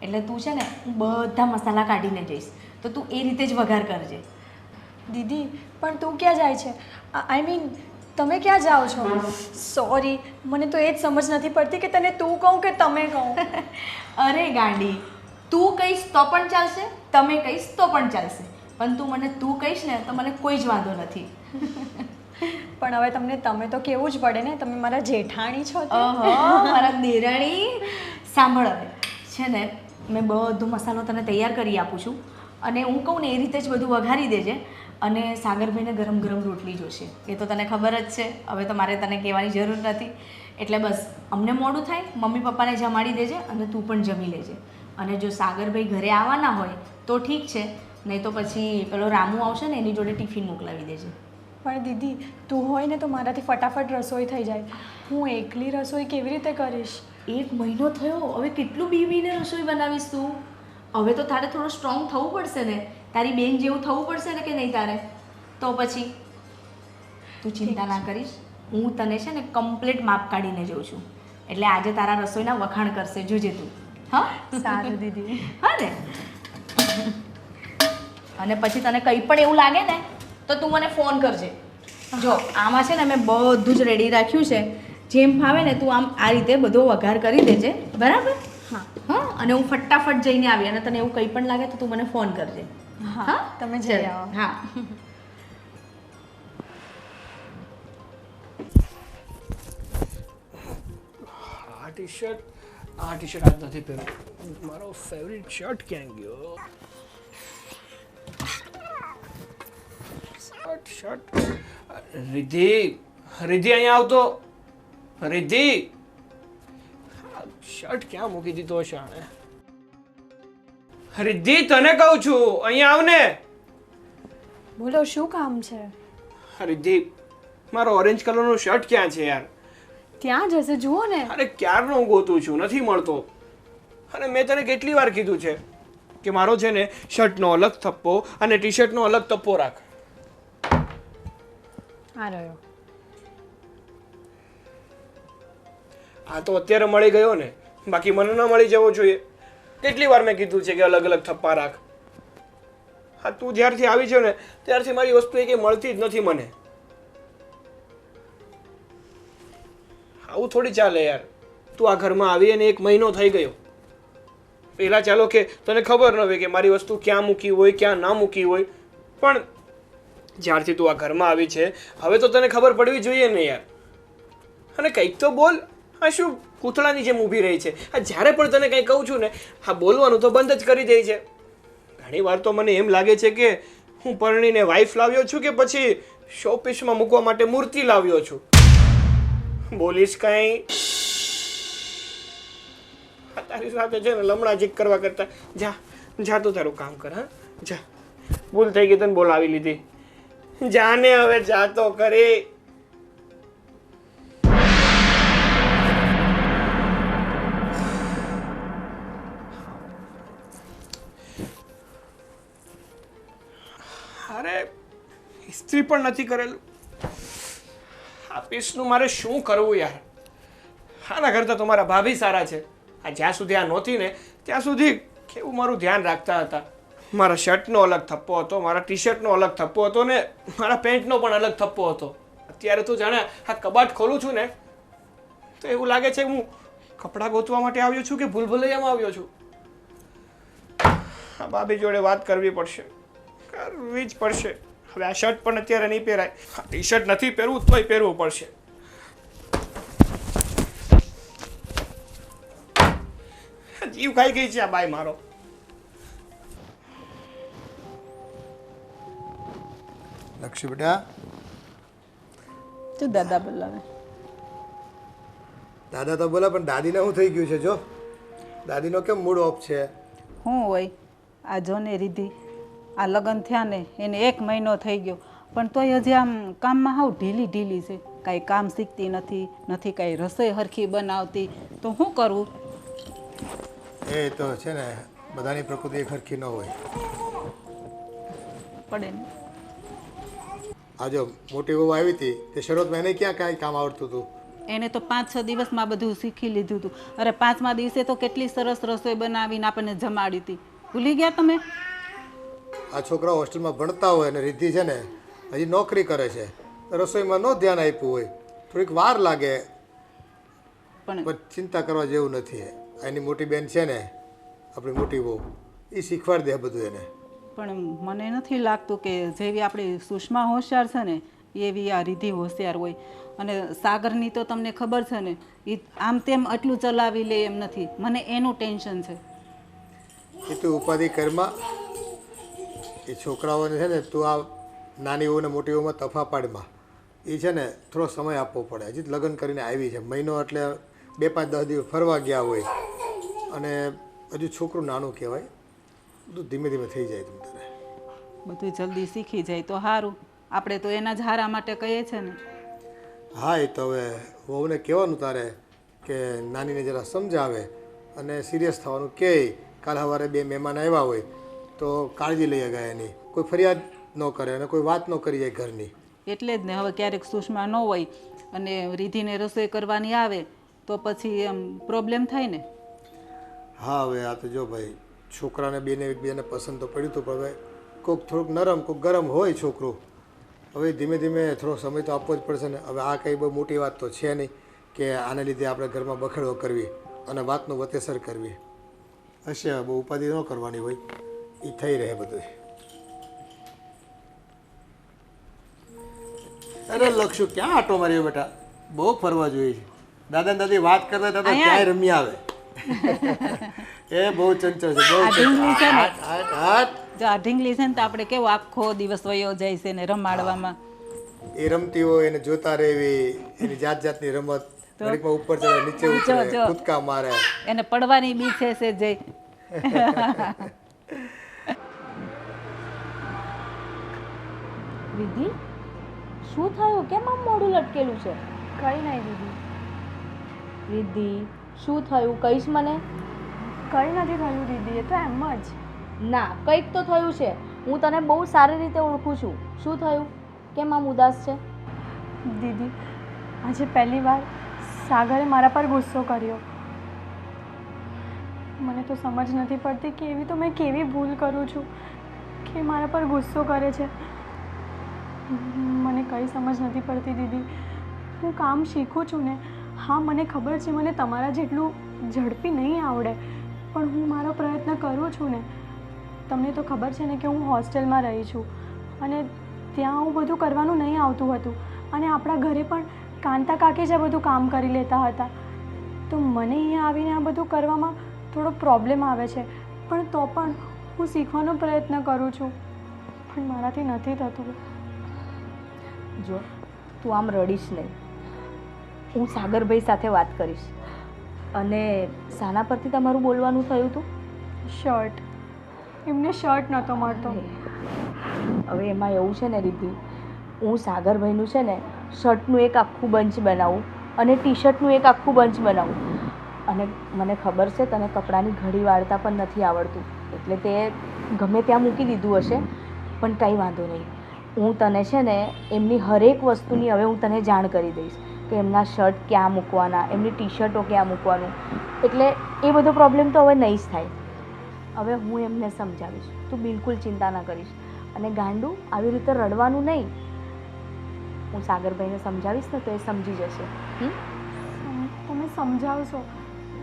એટલે તું છે ને, હું બધા મસાલા કાઢીને જઈશ તો તું એ રીતે જ વઘાર કરજે. દીદી, પણ તું ક્યાં જાય છે? આઈ મીન તમે ક્યાં જાઓ છો? સોરી, મને તો એ જ સમજ નથી પડતી કે તને તું કહું કે તમે કહું. અરે ગાંડી, તું કહીશ તો પણ ચાલશે, તમે કહીશ તો પણ ચાલશે, પણ તું મને તું કહીશ ને તો મને કોઈ જ વાંધો નથી. પણ હવે તમને તમે તો કેવું જ પડે ને, તમે મારા જેઠાણી છો. ઓહો, મારા દેરાણી. સાંભળ, હવે છે ને મેં બધો મસાલો તને તૈયાર કરી આપું છું અને હું કહું ને એ રીતે જ બધું વઘારી દેજે. અને સાગરભાઈને ગરમ ગરમ રોટલી જોશે. એ તો તને ખબર જ છે, હવે તો મારે તને કહેવાની જરૂર નથી. એટલે બસ અમને મોડું થાય, મમ્મી પપ્પાને જમાડી દેજે અને તું પણ જમી લેજે. અને જો સાગરભાઈ ઘરે આવવાના હોય તો ઠીક છે, નહીં તો પછી પેલો રામુ આવશે ને એની જોડે ટિફિન મોકલાવી દેજે. પણ દીદી તું હોય ને તો મારાથી ફટાફટ રસોઈ થઈ જાય. હું એકલી રસોઈ કેવી રીતે કરીશ? 1 મહિનો થયો, હવે કેટલું બીવીને રસોઈ બનાવીશ તું? હવે તો તારે થોડું સ્ટ્રોંગ થવું પડશે ને, તારી બેન જેવું થવું પડશે ને કે નહીં તારે? તો પછી તું ચિંતા ના કરીશ, હું તને છે ને કમ્પ્લીટ માપ કાઢીને જોઉં છું. એટલે આજે તારા રસોઈના વખાણ કરશે, જોજે તું. હા સારું દીદી. હા ને. અને પછી તને કંઈ પણ એવું લાગે ને તો તું મને ફોન કરજે. જો આમાં છે ને મેં બધું જ રેડી રાખ્યું છે, જેમ ફાવે ને તું આમ આ રીતે બધો વઘાર કરી દેજે, બરાબર? હા હા, અને હું ફટાફટ જઈને આવી, અને તને એવું કંઈ પણ લાગે તો તું મને ફોન કરજે. હા તમે જઈ ચાલ. આવો. હા. આ ટી શર્ટ આજ નથી પહેરવું. મારો ફેવરિટ શર્ટ ક્યાં ગયો? શર્ટ રિદ્ધિ અહીંયા આવતો. રિદ્ધિ, શર્ટ ક્યાં મૂકી દીધો છે આણે? રિદ્ધિ તને કહું છું, અહીંયા આવ ને. બોલો શું કામ છે? રિદ્ધિ, મારો ઓરેન્જ કલરનો શર્ટ ક્યાં છે યાર? ત્યાં જશે જુઓ ને. અરે ક્યારનો હું ગોતું છું, નથી મળતો. અને મેં તને કેટલી વાર કીધું છે કે મારો છે ને શર્ટનો અલગ થપ્પો અને ટી શર્ટનો અલગ થપ્પો રાખ. આ રહ્યો. આ તો અત્યારે મળી ગયો ને, બાકી મને ન મળી જવો જોઈએ. કેટલી વાર મેં કીધું છે કે અલગ અલગ થપ્પા રાખ. હા, તું જ્યારથી આવી છે ને ત્યારથી મારી વસ્તુ એ કંઈ મળતી જ નથી મને. આવું થોડી ચાલે યાર. તું આ ઘરમાં આવી અને 1 મહિનો થઈ ગયો. પહેલાં ચાલો કે તને ખબર ન હોય કે મારી વસ્તુ ક્યાં મૂકી હોય, ક્યાં ના મૂકી હોય, પણ જ્યારથી તું આ ઘરમાં આવી છે હવે તો તને ખબર પડવી જોઈએ ને યાર. અને કંઈક તો બોલ. આ શું પૂતળાની જેમ ઊભી રહી છે? આ જ્યારે પણ તને કંઈ કહું છું ને, હા બોલવાનું તો બંધ જ કરી દે છે. ઘણી વાર તો મને એમ લાગે છે કે હું પરણીને વાઈફ લાવ્યો છું કે પછી શોપીસમાં મૂકવા માટે મૂર્તિ લાવ્યો છું. બોલીશ કાંઈ? તારી સાથે છે ને લમણા જીક કરવા કરતા જા તો તારું કામ કર. હા જા, ભૂલ થઈ ગઈ તને બોલાવી લીધી. જાને હવે જા તો કરે. અરે ઇસ્ત્રી પણ નથી કરેલું. આ પીસનું મારે શું કરવું યાર? આના કરતાં તો મારા ભાભી સારા છે. આ જ્યાં સુધી આ નહોતી ને ત્યાં સુધી કેવું મારું ધ્યાન રાખતા હતા. મારા શર્ટનો અલગ થપ્પો હતો, મારા ટી શર્ટનો અલગ થપ્પો હતો ને મારા પેન્ટનો પણ અલગ થપ્પો હતો. અત્યારે તો જાણે આ કબાટ ખોલું છું ને તો એવું લાગે છે હું કપડાં ગોતવા માટે આવ્યો છું કે ભૂલભુલૈયામાં આવ્યો છું. આ ભાભી જોડે વાત કરવી પડશે, કરવી જ પડશે. હવે આ શર્ટ પણ અત્યારે નહીં પહેરાય. ટી શર્ટ નથી પહેરવું તોય પહેરવું પડશે. જીવ ખાઈ ગઈ છે આ બાઈ મારો. લક્ષ્મી બેટા, તું દાદા બોલાવે. દાદા તો બોલા પણ દાદીને શું થઈ ગયું છે? જો દાદીનો કેમ મૂડ ઓફ છે? શું હોય આ જોને રીધી, આ લગ્ન થયા ને એને 1 મહિનો થઈ ગયો, પણ તોય હજી આમ કામમાં હાવ ઢીલી છે. કાંઈ કામ શીખતી નથી કાંઈ રસોઈ હરખી બનાવતી. તો શું કરવું? એ તો છે ને બધાની પ્રકૃતિ એક હરખી ન હોય. પડે ને. આ જો મોટી વહુ આવી હતી તે શરૂઆતમાં એને ક્યાં કાંઈ કામ આવડતું હતું? એને તો 5-6 દિવસમાં બધું શીખી લીધું હતું. અરે 5મા દિવસે તો કેટલી સરસ રસોઈ બનાવીને આપણને જમાડી હતી. ભૂલી ગયા તમે? આ છોકરાઓ હોસ્ટેલમાં ભણતા હોય અને રિદ્ધિ છે ને હજી નોકરી કરે છે, રસોઈમાં ન ધ્યાન આપ્યું હોય, થોડીક વાર લાગે, પણ ચિંતા કરવા જેવું નથી. એની મોટી બેન છે ને આપણી મોટી વહુ, એ શીખવાડી દે બધું એને. પણ મને નથી લાગતું કે જેવી આપણી સુષ્મા હોશિયાર છે ને એવી આ રિદ્ધિ હોશિયાર હોય. અને સાગરની તો તમને ખબર છે ને, એ આમ તેમ આટલું ચલાવી લે એમ નથી. મને એનું ટેન્શન છે. એ તું ઉપાધિ કરમાં, એ છોકરાઓને છે ને તું આ નાની વહુ ને મોટી વહુમાં તફાપાડમાં એ છે ને થોડો સમય આપવો પડે. હજી જ લગ્ન કરીને આવી છે, મહિનો એટલે 2-5-10 દિવસ ફરવા ગયા હોય અને હજુ છોકરું નાનું કહેવાય. બધું ધીમે ધીમે થઈ જાય. તમ તારે બધું જલ્દી શીખી જાય તો સારું. આપણે તો એના જ હારા માટે કહીએ છે ને. હા, એ તો હવે વહુને કહેવાનું તારે કે નાનીને જરા સમજાવે અને સિરિયસ થવાનું કહે. કાલ સવારે 2 મહેમાન આવ્યા હોય તો કાળજી લઈ ગયા એની, કોઈ ફરિયાદ ન કરે અને કોઈ વાત ન કરી જાય ઘરની. એટલે જ ને હવે ક્યારેક સુષ્મા ન હોય અને રીધિને રસોઈ કરવાની આવે તો પછી એમ પ્રોબ્લેમ થાય ને. હા, હવે આ તો જો ભાઈ છોકરાને બેને પસંદ તો પડ્યું હતું, પણ હવે કોઈક થોડુંક નરમ કોઈક ગરમ હોય છોકરું. હવે ધીમે ધીમે થોડો સમય તો આપવો જ પડશે ને. હવે આ કંઈ બહુ મોટી વાત તો છે નહીં કે આને લીધે આપણે ઘરમાં બખેડો કરવી અને વાતનું વતેસર કરવી. હશે, બહુ ઉપાધિ ન કરવાની હોય, એ થઈ રહે બધું. અરે લક્ષુ ક્યાં આટો માર્યો બેટા? બહુ ફરવા જોઈએ છે. દાદા દાદી વાત કરતા હતા ક્યાંય રમી આવે. એ બહુ ચંચળ છે, બહુ ઢીંગલી છે ને. હાટ. જો આ ઢીંગલી છે ને તો આપણે કેવો આખો દિવસ વયો જાય છે ને રમાડવામાં. એ રમતી હોય એને જોતા રહેવી, એની જાત જાતની રમત, ઘડીકમાં ઉપર ચડે નીચે ઉતરે, કૂદકા મારે. એને પડવાની બી છે જઈ. વિધિ, શું થયું? કેમ આમ મોઢું લટકેલું છે? કંઈ નહીં દીદી, વિધિ, શું થયું? કહીશ મને? કંઈ નથી થયું દીદી, એ તો એમ જ. ના, કંઈક તો થયું છે. હું તને બહુ સારી રીતે ઓળખું છું. શું થયું? કેમ આમ ઉદાસ છે? દીદી, આજે પહેલી વાર સાગરે મારા પર ગુસ્સો કર્યો. મને તો સમજ નથી પડતી કે એવી તો મેં કેવી ભૂલ કરું છું કે મારા પર ગુસ્સો કરે છે. મને કંઈ સમજ નથી પડતી દીદી. હું કામ શીખું છું ને. હા, મને ખબર છે મને તમારા જેટલું ઝડપી નહીં આવડે, પણ હું મારો પ્રયત્ન કરું છું ને. તમને તો ખબર છે ને કે હું હોસ્ટેલમાં રહી છું અને ત્યાં આવું બધું કરવાનું નહીં આવતું હતું અને આપણા ઘરે પણ કાંતા કાકી જ આ બધું કામ કરી લેતા હતા. તો મને અહીંયા આવીને આ બધું કરવામાં થોડો પ્રોબ્લેમ આવે છે, પણ તો પણ હું શીખવાનો પ્રયત્ન કરું છું, પણ મારાથી નથી થતું. જો, તું આમ રડીશ નહીં. હું સાગરભાઈ સાથે વાત કરીશ. અને શાના પરથી તમારું બોલવાનું થયું હતું? શર્ટ. એમને શર્ટ નહોતો મળતો. હવે એમાં એવું છે ને રીતિ, હું સાગરભાઈનું છે ને શર્ટનું એક આખું બંચ બનાવું અને ટી શર્ટનું એક આખું બંચ બનાવું. અને મને ખબર છે તને કપડાની ઘડી વાળતા પણ નથી આવડતું, એટલે તે ગમે ત્યાં મૂકી દીધું હશે, પણ કંઈ વાંધો નહીં. હું તને છે ને એમની હરેક વસ્તુની હવે હું તને જાણ કરી દઈશ કે એમના શર્ટ ક્યાં મૂકવાના, એમની ટી શર્ટો ક્યાં મૂકવાનું. એટલે એ બધો પ્રોબ્લેમ તો હવે નહીં જ થાય. હવે હું એમને સમજાવીશ, તું બિલકુલ ચિંતા ના કરીશ. અને ગાંડું આવી રીતે રડવાનું નહીં. હું સાગરભાઈને સમજાવીશ ને તો એ સમજી જશે. તમે સમજાવશો,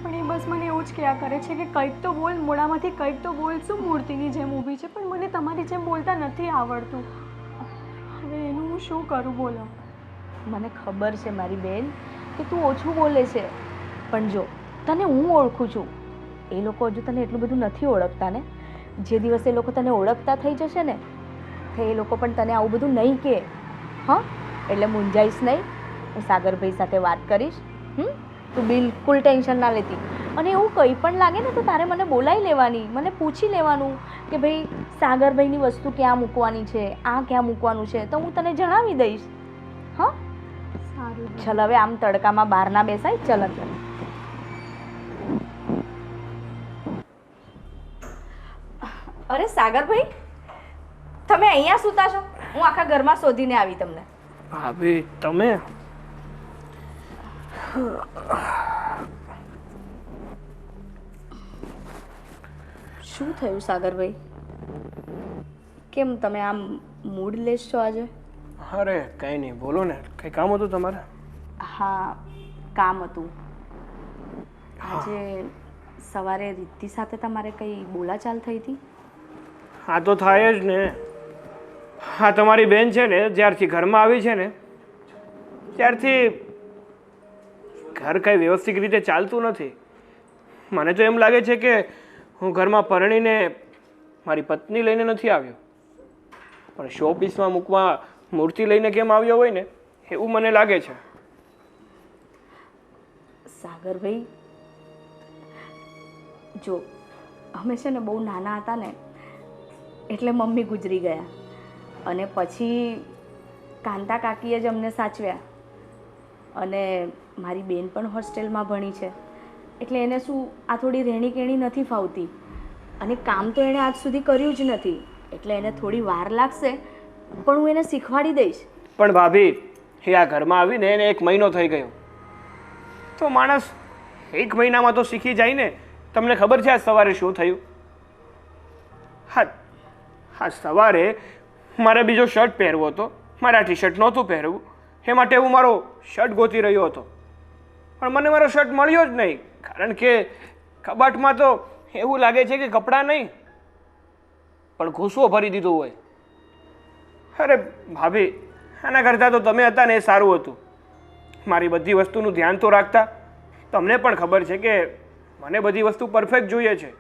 પણ એ બસ મને એવું જ કહ્યા કરે છે કે કંઈક તો બોલ, મોઢામાંથી કંઈક તો બોલ. શું મૂર્તિની જેમ ઊભી છે, પણ મને તમારી જેમ બોલતા નથી આવડતું. હવે એનું હું શું કરું બોલો? મને ખબર છે મારી બેન કે તું ઓછું બોલે છે, પણ જો તને હું ઓળખું છું. એ લોકો હજુ તને એટલું બધું નથી ઓળખતા ને. જે દિવસે એ લોકો તને ઓળખતા થઈ જશે ને તો એ લોકો પણ તને આવું બધું નહીં કહે. હા, એટલે મૂંઝાઈશ નહીં. હું સાગરભાઈ સાથે વાત કરીશ. તું બિલકુલ ટેન્શન ના લેતી. અને એવું કંઈ પણ લાગે ને તો તારે મને બોલાવી લેવાની, મને પૂછી લેવાનું કે ભાઈ સાગરભાઈની વસ્તુ ક્યાં મૂકવાની છે, આ ક્યાં મૂકવાનું છે, તો હું તને જણાવી દઈશ. હા, સારું. ચલ હવે આમ તડકામાં બહાર ના બેસાય. ચલ અંદર. અરે સાગરભાઈ, તમે અહીંયા સૂતા છો? હું આખા ઘરમાં શોધીને આવી તમને. ભાભી તમે? શું થયું સાગરભાઈ? કેમ તમે આમ મૂડલેસ છો આજે? અરે કંઈ નહીં, બોલો ને. કંઈ કામ હતું તમારે? હા, કામ હતું. આજે સવારે રીતિ સાથે તમારે કંઈ બોલાચાલ થઈ હતી? હા તો થાય જ ને. હા, તમારી બેન છે ને જ્યારથી ઘરમાં આવી છે ને ત્યારથી ઘર કંઈ વ્યવસ્થિત રીતે ચાલતું નથી. મને તો એમ લાગે છે કે હું ઘરમાં પરણીને મારી પત્ની લઈને નથી આવ્યો. પણ શો પીસમાં મૂકવા મૂર્તિ લઈને કેમ આવ્યો હોય ને એવું મને લાગે છે. સાગરભાઈ, જો અમે છે ને બહુ નાના હતા ને એટલે મમ્મી ગુજરી ગયા અને પછી કાંતા કાકીએ જ અમને સાચવ્યા અને મારી બેન પણ હોસ્ટેલમાં ભણી છે એટલે એને શું આ થોડી રહેણી કેણી નથી ફાવતી અને કામ તો એણે આજ સુધી કર્યું જ નથી એટલે એને થોડી વાર લાગશે પણ હું એને શીખવાડી દઈશ. પણ ભાભી, એ આ ઘરમાં આવીને એને 1 મહિનો થઈ ગયો તો માણસ 1 મહિનામાં તો શીખી જાય ને. તમને ખબર છે આજ સવારે શું થયું? હા, સવારે મારે બીજો શર્ટ પહેરવો હતો, મારે આ ટી શર્ટ નહોતું પહેરવું, એ માટે હું મારો શર્ટ ગોતી રહ્યો હતો પણ મને મારો શર્ટ મળ્યો જ નહીં કારણ કે કબાટમાં તો એવું લાગે છે કે કપડાં નહીં પણ ઘૂસવો ભરી દીધું હોય. અરે ભાભી, આના કરતાં તો તમે હતા ને એ સારું હતું. મારી બધી વસ્તુનું ધ્યાન તો રાખતા. તમને પણ ખબર છે કે મને બધી વસ્તુ પરફેક્ટ જોઈએ છે.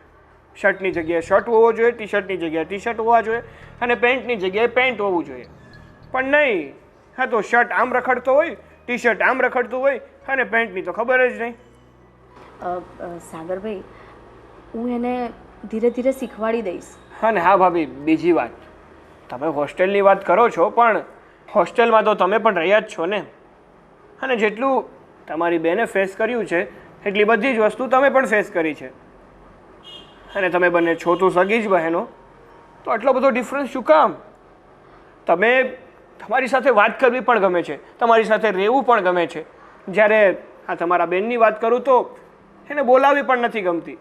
શર્ટની જગ્યાએ શર્ટ હોવો જોઈએ, ટી શર્ટની જગ્યાએ ટી શર્ટ હોવા જોઈએ અને પેન્ટની જગ્યાએ પેન્ટ હોવું જોઈએ. પણ નહીં, હા તો શર્ટ આમ રખડતો હોય, ટી શર્ટ આમ રખડતું હોય અને પેન્ટની તો ખબર જ નહીં. સાગરભાઈ, હું એને ધીરે ધીરે શીખવાડી દઈશ. અને હા ભાભી, બીજી વાત, તમે હોસ્ટેલની વાત કરો છો પણ હોસ્ટેલમાં તો તમે પણ રહ્યા જ છો ને અને જેટલું તમારી બેને ફેસ કર્યું છે એટલી બધી જ વસ્તુ તમે પણ ફેસ કરી છે અને તમે બંને છો તો સગી જ બહેનો તો આટલો બધો ડિફરન્સ શું કામ? તમે તમારી સાથે વાત કરવી પણ ગમે છે, તમારી સાથે રહેવું પણ ગમે છે, જ્યારે આ તમારા બેનની વાત કરું તો એને બોલાવવી પણ નથી ગમતી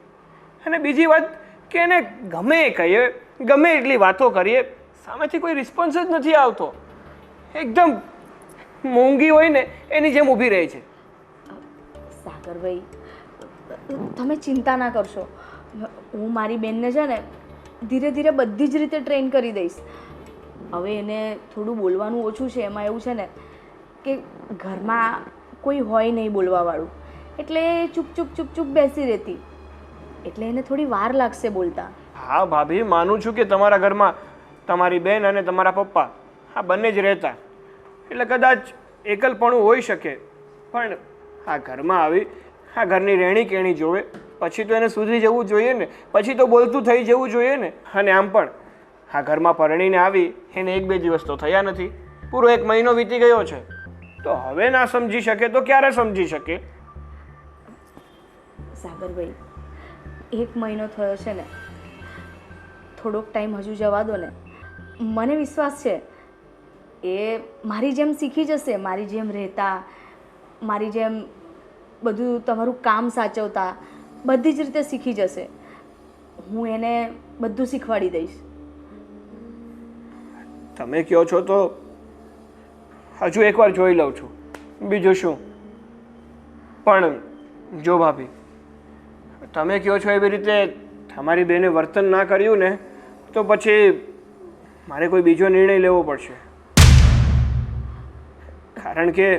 અને બીજી વાત કે એને ગમે એ કહીએ, ગમે એટલી વાતો કરીએ, સામેથી કોઈ રિસ્પોન્સ જ નથી આવતો. એકદમ મોંઘી હોય ને એની જેમ ઊભી રહે છે. સાગરભાઈ, તમે ચિંતા ના કરશો. હું મારી બેનને છે ને ધીરે ધીરે બધી જ રીતે ટ્રેન કરી દઈશ. હવે એને થોડું બોલવાનું ઓછું છે. એમાં એવું છે ને કે ઘરમાં કોઈ હોય નહીં બોલવાવાળું એટલે ચૂપ ચૂપ ચૂપ ચૂપ બેસી રહેતી એટલે એને થોડી વાર લાગશે બોલતા. હા ભાભી, માનું છું કે તમારા ઘરમાં તમારી બેન અને તમારા પપ્પા આ બંને જ રહેતા એટલે કદાચ એકલપણું હોઈ શકે પણ આ ઘરમાં આવી આ ઘરની રહેણી કેણી જોવે પછી તો એને સુધરી જવું જોઈએ ને, પછી તો બોલતું થઈ જવું જોઈએ ને. અને આમ પણ આ ઘરમાં પરણીને આવી એને 1-2 દિવસ તો થયા નથી, પૂરો 1 મહિનો વીતી ગયો છે તો હવે ના સમજી શકે તો ક્યારે સમજી શકે? સાગરભાઈ, 1 મહિનો થયો છે ને, થોડોક ટાઈમ હજુ જવા દો ને. મને વિશ્વાસ છે એ મારી જેમ શીખી જશે, મારી જેમ રહેતા, મારી જેમ બધું તમારું કામ સાચવતા, બધી જ રીતે શીખી જશે. હું એને બધું શીખવાડી દઈશ. તમે કહો છો તો હજુ એકવાર જોઈ લઉં છું, બીજું શું. પણ જો ભાભી, તમે કહો છો એવી રીતે તમારી બેને વર્તન ના કર્યું ને તો પછી મારે કોઈ બીજો નિર્ણય લેવો પડશે. કારણ કે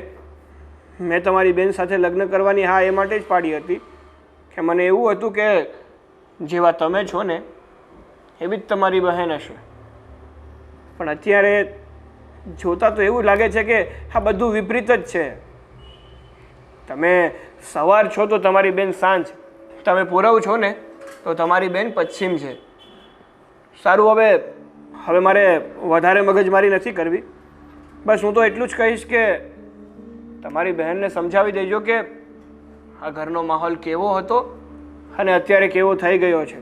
મેં તમારી બેન સાથે લગ્ન કરવાની હા એ માટે જ પાડી હતી કે મને એવું હતું કે જેવા તમે છો ને એવી જ તમારી બહેન હશે. પણ અત્યારે જોતાં તો એવું લાગે છે કે આ બધું વિપરીત જ છે. તમે સવાર છો તો તમારી બેન સાંજ, તમે પૂરવ છો ને તો તમારી બેન પશ્ચિમ છે. સારું, હવે મારે વધારે મગજમારી નથી કરવી. બસ હું તો એટલું જ કહીશ કે તમારી બહેનને સમજાવી દેજો કે આ ઘરનો માહોલ કેવો હતો અને અત્યારે કેવો થઈ ગયો છે.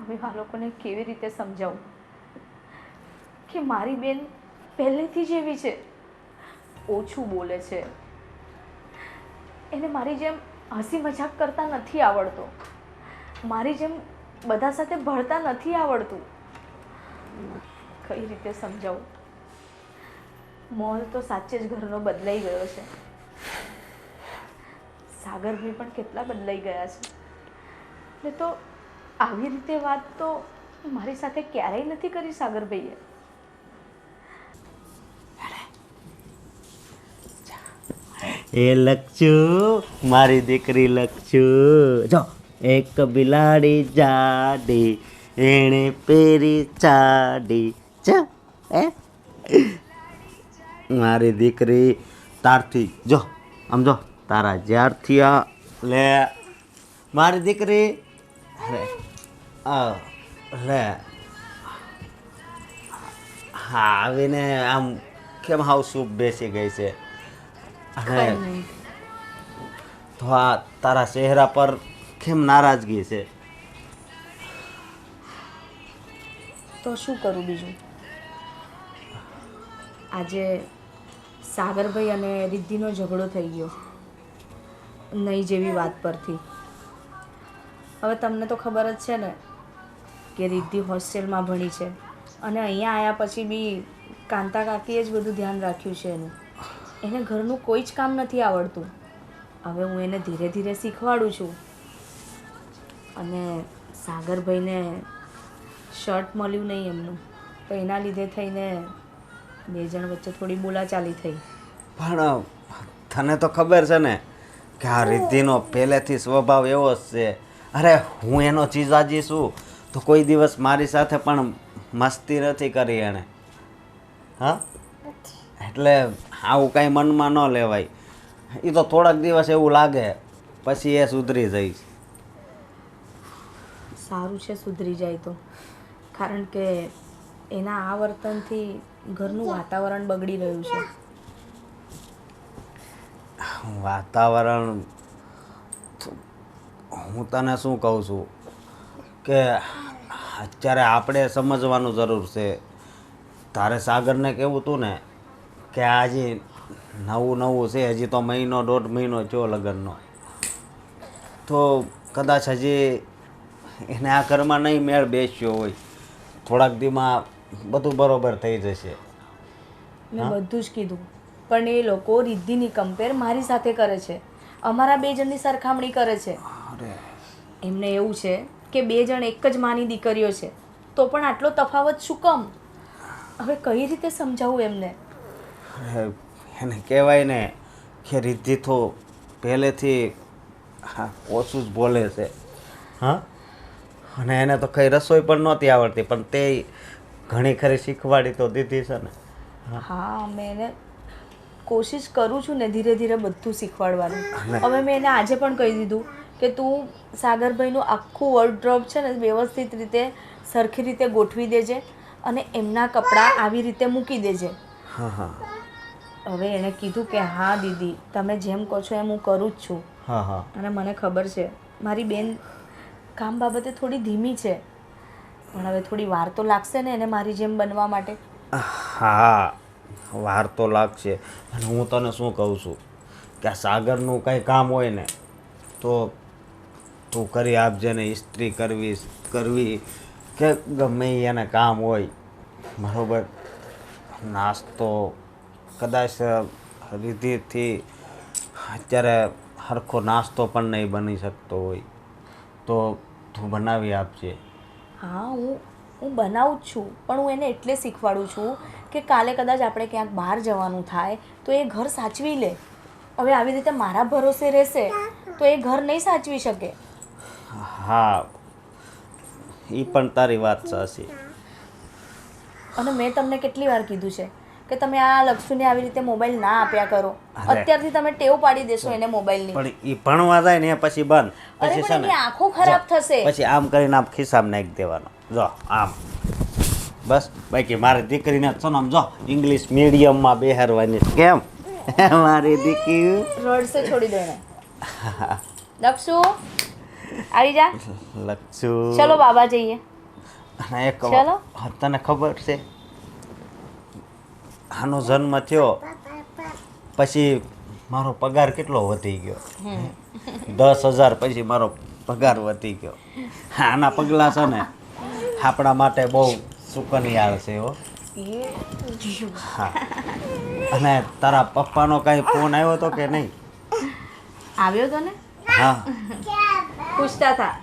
હવે આ લોકોને કેવી રીતે સમજાવું કે મારી બેન પહેલેથી જ એવી છે, ઓછું બોલે છે, એને મારી જેમ હસી મજાક કરતા નથી આવડતો, મારી જેમ બધા સાથે ભળતા નથી આવડતું. કઈ રીતે સમજાવું? માહોલ તો સાચે જ ઘરનો બદલાઈ ગયો છે. સાગરભાઈ પણ કેટલા બદલાઈ ગયા છે. ને તો આવી રીતે વાત તો મારી સાથે ક્યારેય નથી કરી સાગરભાઈએ. એ લક્ષુ મારી દીકરી લક્ષુ જો એક બિલાડી જાડી એણે પેરી ચાડી ચ એ મારી દીકરી તારથી જો આમ જો તારા જ્યારથી આ લે મારી દીકરી લે લે હા આવીને આમ કેમ હાવ સૂપ બેસી ગઈ છે અને તો આ તારા ચહેરા પર કેમ નારાજગી છે તો શું કરું બીજું? આજે સાગરભાઈ અને રિદ્ધિનો ઝઘડો થઈ ગયો નહીં જેવી વાત પરથી. હવે તમને તો ખબર જ છે ને કે રિદ્ધિ હોસ્ટેલમાં ભણી છે અને અહીંયા આવ્યા પછી બી કાંતા કાકીએ જ બધું ધ્યાન રાખ્યું છે એનું. એને ઘરનું કોઈ જ કામ નથી આવડતું. હવે હું એને ધીરે ધીરે શીખવાડું છું. અને સાગરભાઈને શર્ટ મળ્યું નહીં એમનું, તો એના લીધે થઈને બે જણ વચ્ચે થોડી બોલાચાલી થઈ. પણ તને તો ખબર છે ને કે આ રિદ્ધિનો પહેલેથી સ્વભાવ એવો જ છે. અરે હું એનો ચીજાજી છું તો કોઈ દિવસ મારી સાથે પણ મસ્તી નથી કરી એણે. હા એટલે આવું કાંઈ મનમાં ન લેવાય. એ તો થોડાક દિવસ એવું લાગે પછી એ સુધરી જઈશ. સારું છે સુધરી જાય તો, કારણ કે એના આ વર્તનથી ઘરનું વાતાવરણ બગડી રહ્યું છે. વાતાવરણ હું તને શું કહું છું કે અત્યારે આપણે સમજવાનું જરૂર છે. તારે સાગરને કહેવું હતું ને કે આ હજી નવું નવું છે, હજી તો મહિનો દોઢ મહિનો થયો લગ્નનો, તો કદાચ હજી એને આ ઘરમાં નહીં મેળ બેસ્યો હોય. થોડાક દીમાં બધું બરોબર થઈ જશે. મેં બધું જ કીધું, પણ એ લોકો રિદ્ધિની કમ્પેર મારી સાથે કરે છે, અમારા બે જણની સરખામણી કરે છે. એમને એવું છે કે બે જણ એક જ માની દીકરીઓ છે, તો પણ આટલો તફાવત શું કામ? હવે કઈ રીતે સમજાવું એમને? એને કહેવાય ને કે રિદ્ધિ તો પહેલેથી ઓછું જ બોલે છે. હા, અને એને તો કઈ રસોઈ પણ નહોતી આવડતી, પણ તે ઘણી ખરી શીખવાડી તો દીધી છે ને. હા, મેં એને કોશિશ કરું છું ને ધીરે ધીરે બધું શીખવાડવાનું. હવે મેં એને આજે પણ કહી દીધું કે તું સાગરભાઈનું આખું વોર્ડરોબ છે ને વ્યવસ્થિત રીતે સરખી રીતે ગોઠવી દેજે અને એમના કપડાં આવી રીતે મૂકી દેજે. હા હા. હવે એણે કીધું કે હા દીદી, તમે જેમ કહો છો એમ હું કરું જ છું. હા હા. અને મને ખબર છે મારી બેન કામ બાબતે થોડી ધીમી છે, પણ હવે થોડી વાર તો લાગશે ને એને મારી જેમ બનવા માટે. હા, વાર તો લાગશે. અને હું તને શું કહું છું કે આ સાગરનું કંઈ કામ હોય ને તો તું કરી આપજે ને. ઇસ્ત્રી કરવી કે ગમે એને કામ હોય બરાબર. નાસ્તો કદાચ રીતિથી અત્યારે સરખો નાસ્તો પણ નહીં બની શકતો હોય તો તું બનાવી આપજે. હા, હું બનાવું જ છું, પણ હું એને એટલે શીખવાડું છું કે કાલે કદાચ આપણે ક્યાંક બહાર જવાનું થાય તો એ ઘર સાચવી લે. હવે આવી રીતે મારા ભરોસે રહેશે તો એ ઘર નહીં સાચવી શકે. હા, એ પણ તારી વાત સાચી. અને મેં તમને કેટલી વાર કીધું છે કે તમે આ લક્ષુને આવી રીતે મોબાઈલ ના આપ્યા કરો. અત્યારથી તમે ટેવ પાડી દેશો એને મોબાઈલની. પણ એ ભણવા જાય ને પછી બંધ. અરે પછી પણ છે ને એની આંખો ખરાબ થશે. પછી આમ કરીને આમ ખિસ્સામાં નાખી દેવાનો. જો આમ બસ. બાકી મારી દીકરીને સોનમ જો ઇંગ્લિશ મીડિયમમાં બેહારવાની. કેમ મારી દીકરી રડશે? છોડી દો એને. લક્ષુ આવી જા. લક્ષુ ચલો બાબા જઈએ. અને એક ચલો. તને ખબર છે આનો જન્મ થયો પછી મારો પગાર કેટલો વધી ગયો? 10,000 પછી મારો પગાર વધી ગયો. આના પગલાં છે ને આપણા માટે બહુ સુકનિયાળ છે હો. હા. અને તારા પપ્પાનો કાંઈ ફોન આવ્યો હતો કે નહીં? આવ્યો તો ને. હા. પૂછતા હતા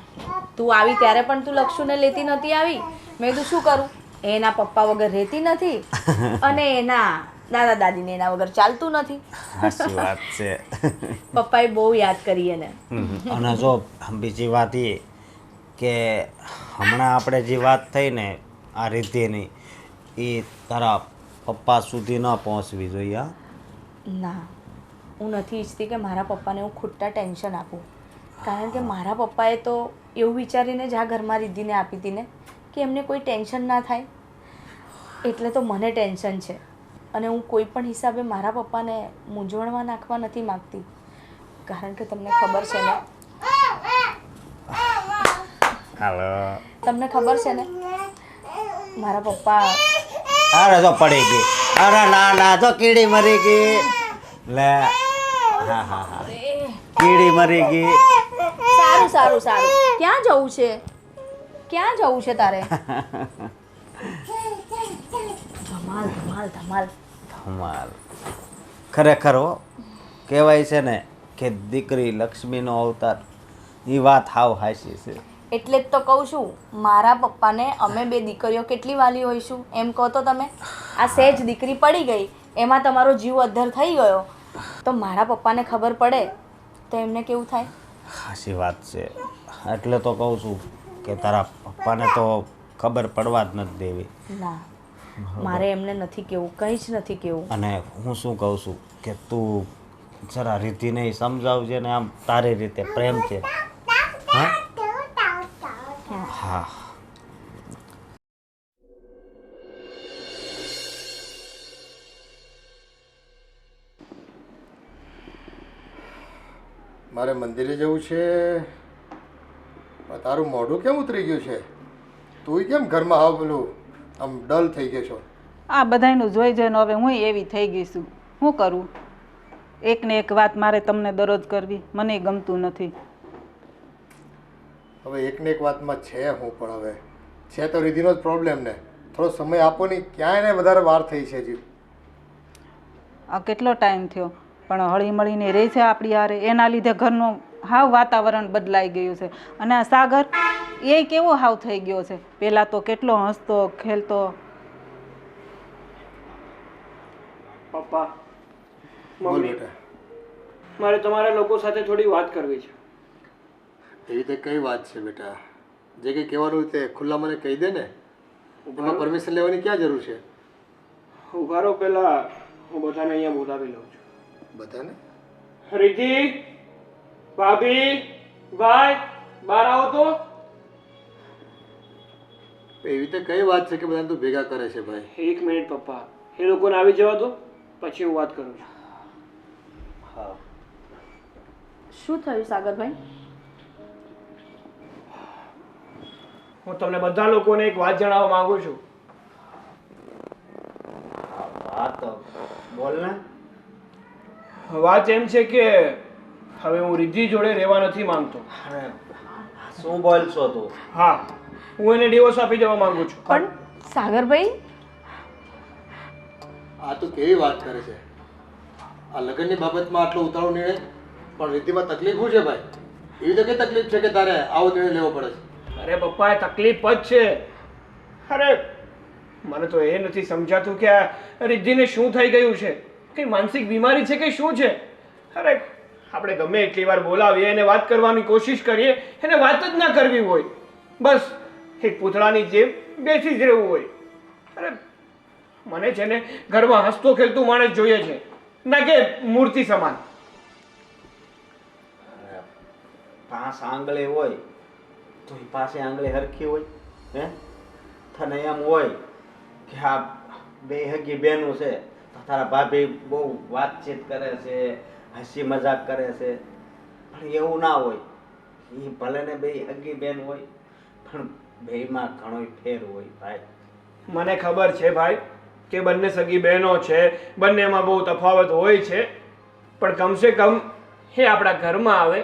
તું આવી ત્યારે પણ તું લક્ષુને લેતી નથી આવી. મેં કીધું શું કરું, એના પપ્પા વગર રહેતી નથી અને એના દાદા દાદીને એના વગર ચાલતું નથી. સાચી વાત છે. પપ્પાએ બહુ યાદ કરી એને. અને જો બીજી વાત એ કે હમણાં આપણે જે વાત થઈ ને આ રીતેની એ તારા પપ્પા સુધી ન પહોંચવી જોઈએ. હા, ના, હું નથી ઈચ્છતી કે મારા પપ્પાને હું ખોટા ટેન્શન આપું. કારણ કે મારા પપ્પાએ તો એવું વિચારીને જ આ ઘરમાં રિદ્ધિને આપી હતી ને કે એમને કોઈ ટેન્શન ના થાય. એટલે તો મને ટેન્શન છે. અને હું કોઈ પણ હિસાબે મારા પપ્પાને મૂંઝવણમાં નાખવા નથી માગતી. કારણ કે તમને ખબર છે ને હાલો. તમને ખબર છે ને મારા પપ્પા અરે તો પડી ગઈ. અરે ના ના, તો કીડી મરી ગઈ. લે, હા હા હા, કીડી મરી ગઈ. સારું સારું સારું. ક્યાં જવું છે? ક્યાં જવું છે તારે? ધમાલ ધમાલ ધમાલ. ધમાલ. ખરેખર હો, કહેવાય છે ને કે દીકરી લક્ષ્મીનો અવતાર. એ વાત હાવ હાચી છે. એટલે જ તો કહું છું, મારા પપ્પાને અમે બે દીકરીઓ કેટલી વાલી હોઈશું એમ કહો તો તમે. આ સહેજ દીકરી પડી ગઈ એમાં તમારો જીવ અદ્ધર થઈ ગયો તો મારા પપ્પાને ખબર પડે તો એમને કેવું થાય? સાચી વાત છે. એટલે તો કહું છું કે તારા પપ્પાને તો ખબર પડવા જ નથી દેવી. ના, મારે એમને નથી કેવું, કંઈ જ નથી કેવું. અને હું શું કહું છું કે તું જરા રીતિને સમજાવજે ને આમ તારી રીતે પ્રેમ છે. હા હા. મારે મંદિરે જવું છે પણ તારું મોઢું કેમ ઉતરી ગયું છે? તું કેમ ઘરમાં આવ પેલું આમ ડલ થઈ ગયો છો? આ બધાયનું જોઈ જોઈને હવે હું એવી થઈ ગઈ છું. શું કરું? એક ને એક વાત મારે તમને દરરોજ કરવી મને ગમતું નથી. હવે એકને એક વાતમાં છે હું પણ હવે છે તો રીધિનો જ પ્રોબ્લેમ ને. થોડો સમય આપો ને, ક્યાંય ને વધારે વાર થઈ છે હજી. આ કેટલો ટાઈમ થયો પણ હળી મળીને રહે છે આપણી હારે. એના લીધે ઘરનું હાવ વાતાવરણ બદલાઈ ગયું છે. અને આ સાગર એ કેવો હાવ થઈ ગયો છે. પહેલાં તો કેટલો હસતો ખેલતો. પપ્પા, બોલ મમ્મી, બેટા. મારે તમારા લોકો સાથે થોડી વાત કરવી છે. એવી તે કઈ વાત છે બેટા? જે કંઈ કહેવાનું તે ખુલ્લા મને કહી દે ને. એમાં પરમિશન લેવાની ક્યાં જરૂર છે? ઉભા રહો, પહેલા હું બધાને અહીંયા બોલાવી લઉં છું. બધાને? રીતિ, ભાભી, ભાઈ, બહાર આવો તો. એવી રીતે કઈ વાત છે કે બધાને તું ભેગા કરે છે ભાઈ? એક મિનિટ પપ્પા, એ લોકોને આવી જવા દો, પછી હું વાત કરું છું. હા. શું થયું સાગરભાઈ? હું તમને બધા લોકોને એક વાત જણાવવા માંગુ છું. હા તો બોલ ને. વાત એમ છે કે હવે હું રિદ્ધિ જોડે રહેવા નથી માંગતો. અરે શું બોલશો તું? હા, હું એને ડિવોર્સ આપી દેવા માંગુ છું. પણ સાગરભાઈ, આ તું કેવી વાત કરે છે? આ લગ્નની બાબતમાં આટલો ઉતાળો નિર્ણય? પણ રીતિમાં તકલીફ શું છે ભાઈ? એવી તો કઈ તકલીફ છે કે તારે આવો નિર્ણય લેવો પડે છે? અરે પપ્પા, એ તકલીફ જ છે. અરે મને તો એ નથી સમજાતું કે આ રિદ્ધિને શું થઈ ગયું છે. કઈ માનસિક બીમારી છે કે શું છે? અરે આપણે ગમે એટલી વાર બોલાવીએ એને વાત કરવાની કોશિશ કરીએ, એને વાત જ ના કરવી હોય. બસ એક પૂતળાની જેમ બેસી જ રહેવું હોય. અરે મને છે ને ઘરમાં હસતો ખેલતું માણસ જોઈએ છે, ના કે મૂર્તિ સમાન. પાંચ આંગળી હોય તો એ પાસે આંગળી હરખી હોય? હે, તને એમ હોય કે આ બે હગી બહેનો છે તો તારા ભાભી બહુ વાતચીત કરે છે, હસી મજાક કરે છે, પણ એવું ના હોય. એ ભલે ને બે હગી બેન હોય પણ બેમાં ઘણો ફેર હોય ભાઈ. મને ખબર છે ભાઈ કે બંને સગી બહેનો છે, બંનેમાં બહુ તફાવત હોય છે, પણ કમસે કમ એ આપણા ઘરમાં આવે,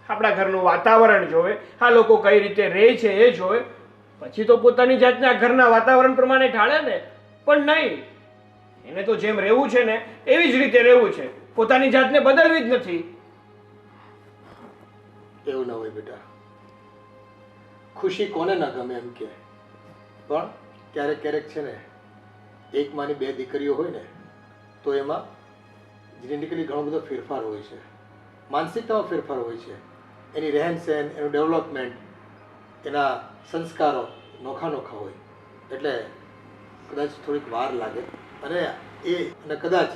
આપણા ઘરનું વાતાવરણ જોવે, આ લોકો કઈ રીતે રહે છે એ જોવે, પછી તો પોતાની જાતને આ ઘરના વાતાવરણ પ્રમાણે ઢાળે ને. પણ નહીં, એને તો જેમ રહેવું છે ને એવી જ રીતે રહેવું છે, પોતાની જાતને બદલવી જ નથી. એવું ના હોય બેટા. ખુશી કોને ના ગમે એમ કે, પણ ક્યારેક ક્યારેક છે ને એક માની બે દીકરીઓ હોય ને તો એમાં જેનેટિકલી ઘણો બધો ફેરફાર હોય છે, માનસિકતામાં ફેરફાર હોય છે, એની રહેન સહેન, એનું ડેવલપમેન્ટ, એના સંસ્કારો નોખા નોખા હોય. એટલે કદાચ થોડીક વાર લાગે અને કદાચ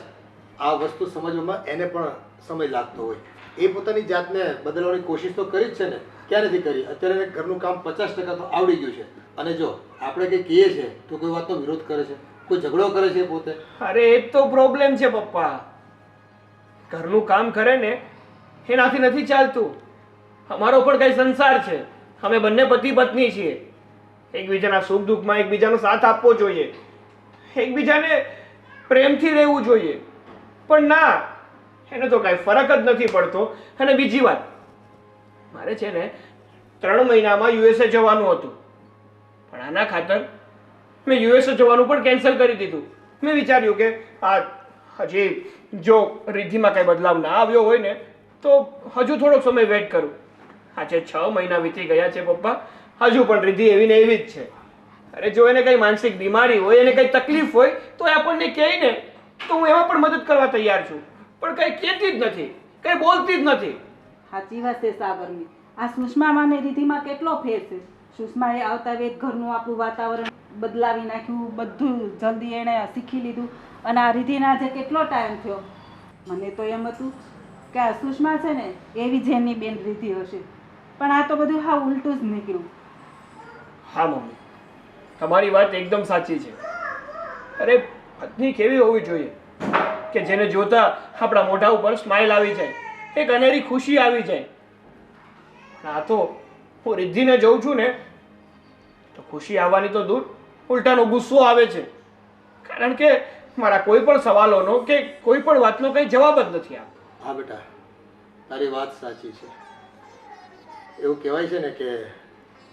આ વસ્તુ સમજવામાં એને પણ સમય લાગતો હોય. એ પોતાની જાતને બદલવાની કોશિશ તો કરી જ છે ને, ક્યાં નથી કરી? અત્યારે એને ઘરનું કામ 50% તો આવડી ગયું છે. અને જો આપણે કંઈ કહીએ છીએ તો કોઈ વાતનો વિરોધ કરે છે, કોઈ ઝઘડો કરે છે પોતે. અરે એ જ તો પ્રોબ્લેમ છે પપ્પા. ઘરનું કામ કરે ને એનાથી નથી ચાલતું. અમારો પણ કઈ સંસાર છે, અમે બંને પતિ પત્ની છીએ. એકબીજાના સુખ દુઃખમાં એકબીજાનો સાથ આપવો જોઈએ, એકબીજાને પ્રેમથી રહેવું જોઈએ. પણ ના, એને તો કાંઈ ફરક જ નથી પડતો. અને બીજી વાત, મારે છે ને 3 મહિનામાં યુએસએ જવાનું હતું, પણ આના ખાતર મેં યુએસએ જવાનું પણ કેન્સલ કરી દીધું. મેં વિચાર્યું કે આ હજી જો રિદ્ધિમાં કંઈ બદલાવ ના આવ્યો હોય ને તો હજુ થોડોક સમય વેઇટ કરું. આજે 6 મહિના વીતી ગયા છે પપ્પા, હજુ પણ રિદ્ધિ એવી ને એવી જ છે. અરે જો એને કંઈ માનસિક બીમારી હોય, એને કંઈ તકલીફ હોય તો એ આપણને કહે ને તો હું એમાં પણ મદદ કરવા તૈયાર છું. પણ કંઈ કહેતી જ નથી, કંઈ બોલતી જ નથી. સાચી વાત છે સાગરની. આ સુષ્મામાં ને રીધિમાં કેટલો ફેર છે. સુષ્માએ આવતા વેત ઘરનું આપણું વાતાવરણ બદલાવી નાખ્યું, બધું જલ્દી એણે શીખી લીધું. અને આ રીધિને આજે કેટલો ટાઈમ થયો. મને તો એમ હતું કે આ સુષ્મા છે ને એવી જ એની બેન રીધિ હશે, પણ આ તો બધું હા ઉલટું જ નીકળ્યું. હા મમ્મી, તમારી વાત એકદમ સાચી છે. અરે પત્ની કેવી હોવી જોઈએ કે જેને જોતા આપણા મોઢા ઉપર સ્માઇલ આવી જાય, એક અનેરી ખુશી આવી જાય. આ તો હું રિદ્ધિને જોઉં છું ને તો ખુશી આવવાની તો દૂર, ઉલટાનો ગુસ્સો આવે છે. કારણ કે મારા કોઈ પણ સવાલોનો કે કોઈ પણ વાતનો કંઈ જવાબ જ નથી આપતો. હા બેટા, તારી વાત સાચી છે. એવું કહેવાય છે ને કે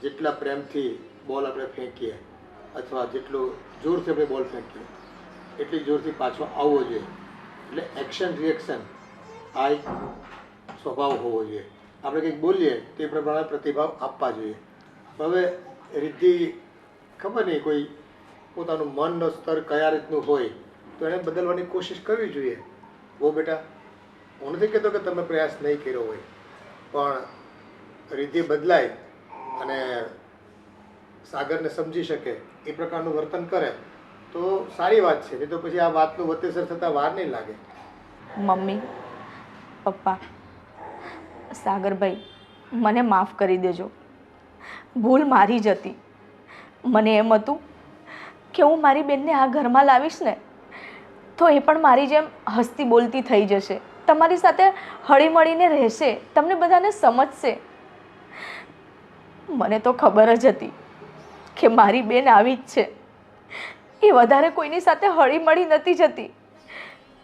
જેટલા પ્રેમથી બોલ આપણે ફેંકીએ અથવા જેટલું જોરથી આપણે બોલ ફેંકીએ એટલી જોરથી પાછો આવવો જોઈએ. એટલે એક્શન રિએક્શન આ એક સ્વભાવ હોવો જોઈએ. આપણે કંઈક બોલીએ તે પ્રમાણે પ્રતિભાવ આપવા જોઈએ. હવે રિદ્ધિ ખબર નહીં કોઈ પોતાનું મનનો સ્તર કયા રીતનું હોય તો એને બદલવાની કોશિશ કરવી જોઈએ. બહુ બેટા, હું નથી કહેતો કે તમે પ્રયાસ નહીં કર્યો હોય, પણ રિદ્ધિ બદલાય અને સાગરને સમજી શકે એ પ્રકારનું વર્તન કરે તો સારી વાત છે. નહીં તો પછી આ વાતનું વતેસર થતાં વાર નહીં લાગે. મમ્મી, પપ્પા, સાગરભાઈ, મને માફ કરી દેજો. ભૂલ મારી જ હતી. મને એમ હતું કે હું મારી બેનને આ ઘરમાં લાવીશ ને તો એ પણ મારી જેમ હસતી બોલતી થઈ જશે, તમારી સાથે હળીમળીને રહેશે, તમને બધાને સમજશે. મને તો ખબર જ હતી કે મારી બેન આવી જ છે. એ વધારે કોઈની સાથે હળીમળી નથી જતી,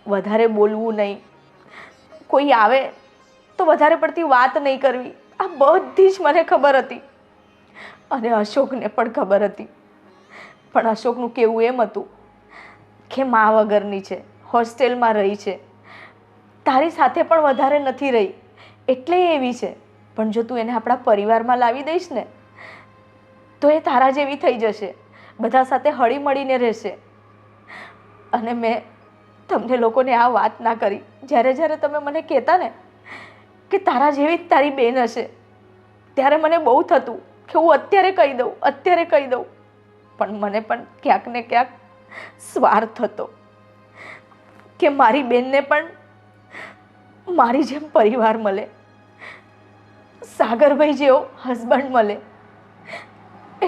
વધારે બોલવું નહીં, કોઈ આવે તો વધારે પડતી વાત નહીં કરવી. આ બધી જ મને ખબર હતી અને અશોકને પણ ખબર હતી. પણ અશોકનું કહેવું એમ હતું કે મા વગરની છે, હોસ્ટેલમાં રહી છે, તારી સાથે પણ વધારે નથી રહી એટલે એવી છે. પણ જો તું એને આપણા પરિવારમાં લાવી દઈશ ને તો એ તારા જેવી થઈ જશે, બધા સાથે હળીમળીને રહેશે. અને મેં તમને લોકોને આ વાત ના કરી. જ્યારે જ્યારે તમે મને કહેતા ને કે તારા જેવી જ તારી બેન હશે ત્યારે મને બહુ થતું કે હું અત્યારે કહી દઉં, અત્યારે કહી દઉં. પણ મને પણ ક્યાંક ને ક્યાંક સ્વાર્થ હતો કે મારી બેનને પણ મારી જેમ પરિવાર મળે, સાગરભાઈ જેવો હસબન્ડ મળે.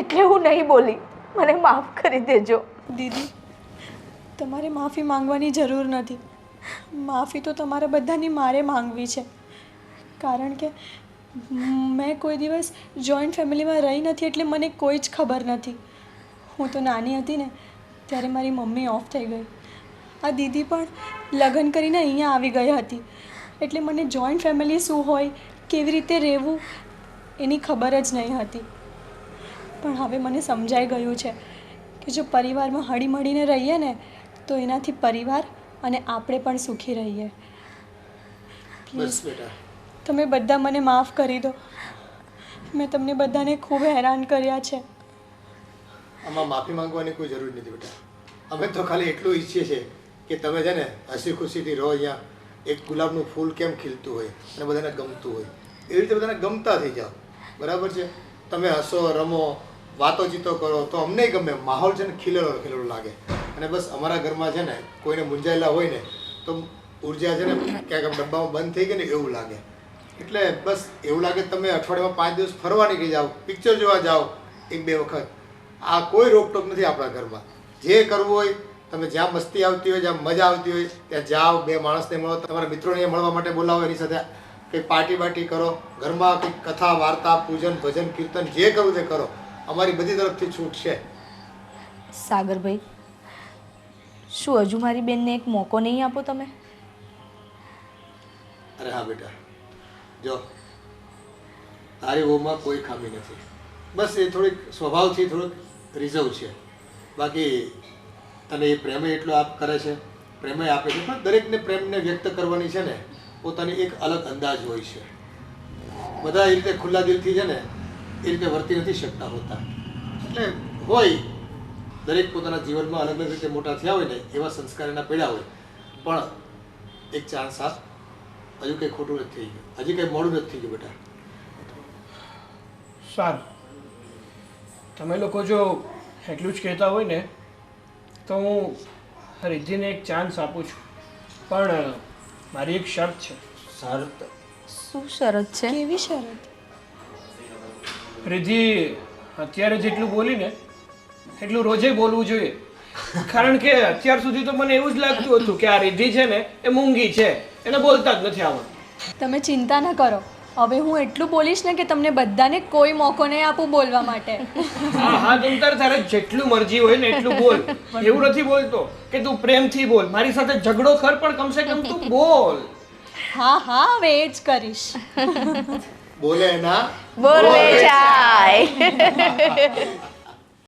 એટલે હું નહીં બોલી. મને માફ કરી દેજો. દીદી, તમારે માફી માંગવાની જરૂર નથી. માફી તો તમારા બધાની મારે માંગવી છે. કારણ કે મેં કોઈ દિવસ જોઈન્ટ ફેમિલીમાં રહી નથી એટલે મને કોઈ જ ખબર નથી. હું તો નાની હતી ને ત્યારે મારી મમ્મી ઓફ થઈ ગઈ. આ દીદી પણ લગ્ન કરીને અહીંયા આવી ગઈ હતી એટલે મને જોઈન્ટ ફેમિલી શું હોય, કેવી રીતે રહેવું એની ખબર જ નહીં હતી. પણ હવે મને સમજાઈ ગયું છે કે જો પરિવારમાં હળીમળીને રહીએ ને તો એનાથી પરિવાર અને આપણે પણ સુખી રહીએ. બસ બેટા, તમે બધા મને માફ કરી દો. મેં તમને બધાને ખૂબ હેરાન કર્યા છે. આમાં માફી માંગવાની કોઈ જરૂર નથી બેટા. અમે તો ખાલી એટલું ઈચ્છીએ છીએ કે તમે છે ને હસી ખુશીથી રહો અહીંયા. એક ગુલાબનું ફૂલ કેમ ખીલતું હોય અને બધાને ગમતું હોય એવી રીતે બધાને ગમતા થઈ જાઓ. બરાબર છે? તમે હસો રમો વાતોચીતો કરો તો અમને ગમે. માહોલ છે ને ખીલેલો ખીલેલો લાગે. અને બસ અમારા ઘરમાં છે ને કોઈને મૂંઝાયેલા હોય ને તો ઉર્જા છે ને ક્યાંક આમ ડબ્બામાં બંધ થઈ ગઈ ને એવું લાગે. એટલે બસ એવું લાગે તમે અઠવાડિયામાં 5 દિવસ ફરવા નીકળી જાઓ, પિક્ચર જોવા જાઓ 1-2 વખત. આ કોઈ રોકટોક નથી આપણા ઘરમાં. જે કરવું હોય તમે જ્યાં મસ્તી આવતી હોય, જ્યાં મજા આવતી હોય ત્યાં જાઓ, 2 માણસને મળો, તમારા મિત્રોને મળવા માટે બોલાવો, એની સાથે કંઈક પાર્ટી બાર્ટી કરો, ઘરમાં કંઈક કથા વાર્તા પૂજન ભજન કીર્તન જે કરવું તે કરો. અમારી બધી તરફથી છૂટ છે. સાગરભાઈ, શું હજુ મારી બેનને એક મોકો નહીં આપો તમે? અરે હા બેટા, જો તારી વહુમાં કોઈ ખામી નથી. બસ એ થોડીક સ્વભાવથી થોડુંક રિઝર્વ છે. બાકી તને એ પ્રેમ એટલો આપ કરે છે, પ્રેમ આપે છે. પણ દરેકને પ્રેમને વ્યક્ત કરવાની છે ને પોતાની એક અલગ અંદાજ હોય છે. બધા એ રીતે ખુલ્લા દિલથી છે ને એ રીતે વર્તી નથી શકતા હોતા. એટલે હોય દરેક પોતાના જીવનમાં અલગ અલગ રીતે મોટા થયા હોય ને એવા સંસ્કાર એના પડ્યા હોય. પણ એક ચાન્સ આપ. હજુ કંઈ ખોટું નથી થઈ ગયું, હજી કંઈ મોડું નથી થઈ ગયું બેટા. સારું, તમે લોકો જો એટલું જ કહેતા હોય ને તો હું રિદ્ધિને એક ચાન્સ આપું છું. પણ મારી એક શરત છે. શરત? શું શરત છે? કેવી શરત? રિદ્ધિ અત્યારે જેટલું બોલીને એટલું રોજે બોલવું જોઈએ. કારણ કે અત્યાર સુધી તો મને એવું જ લાગતું હતું કે આ રિદ્ધિ છે ને એ મૂંગી છે, એને બોલતા જ નથી આવડતું. તમે ચિંતા ન કરો, હવે હું એટલું બોલીશ ને કે તમને બધાને કોઈ મોકો નહીં આપું બોલવા માટે. હા હા, તમ તારે જેટલું મરજી હોય ને એટલું બોલ. એવું નથી બોલતો કે તું પ્રેમથી બોલ, મારી સાથે ઝઘડો કર, પણ કમસે કમ તું બોલ. હા હા, હવે એ જ કરીશ. બોલે ના બોલ ચાય.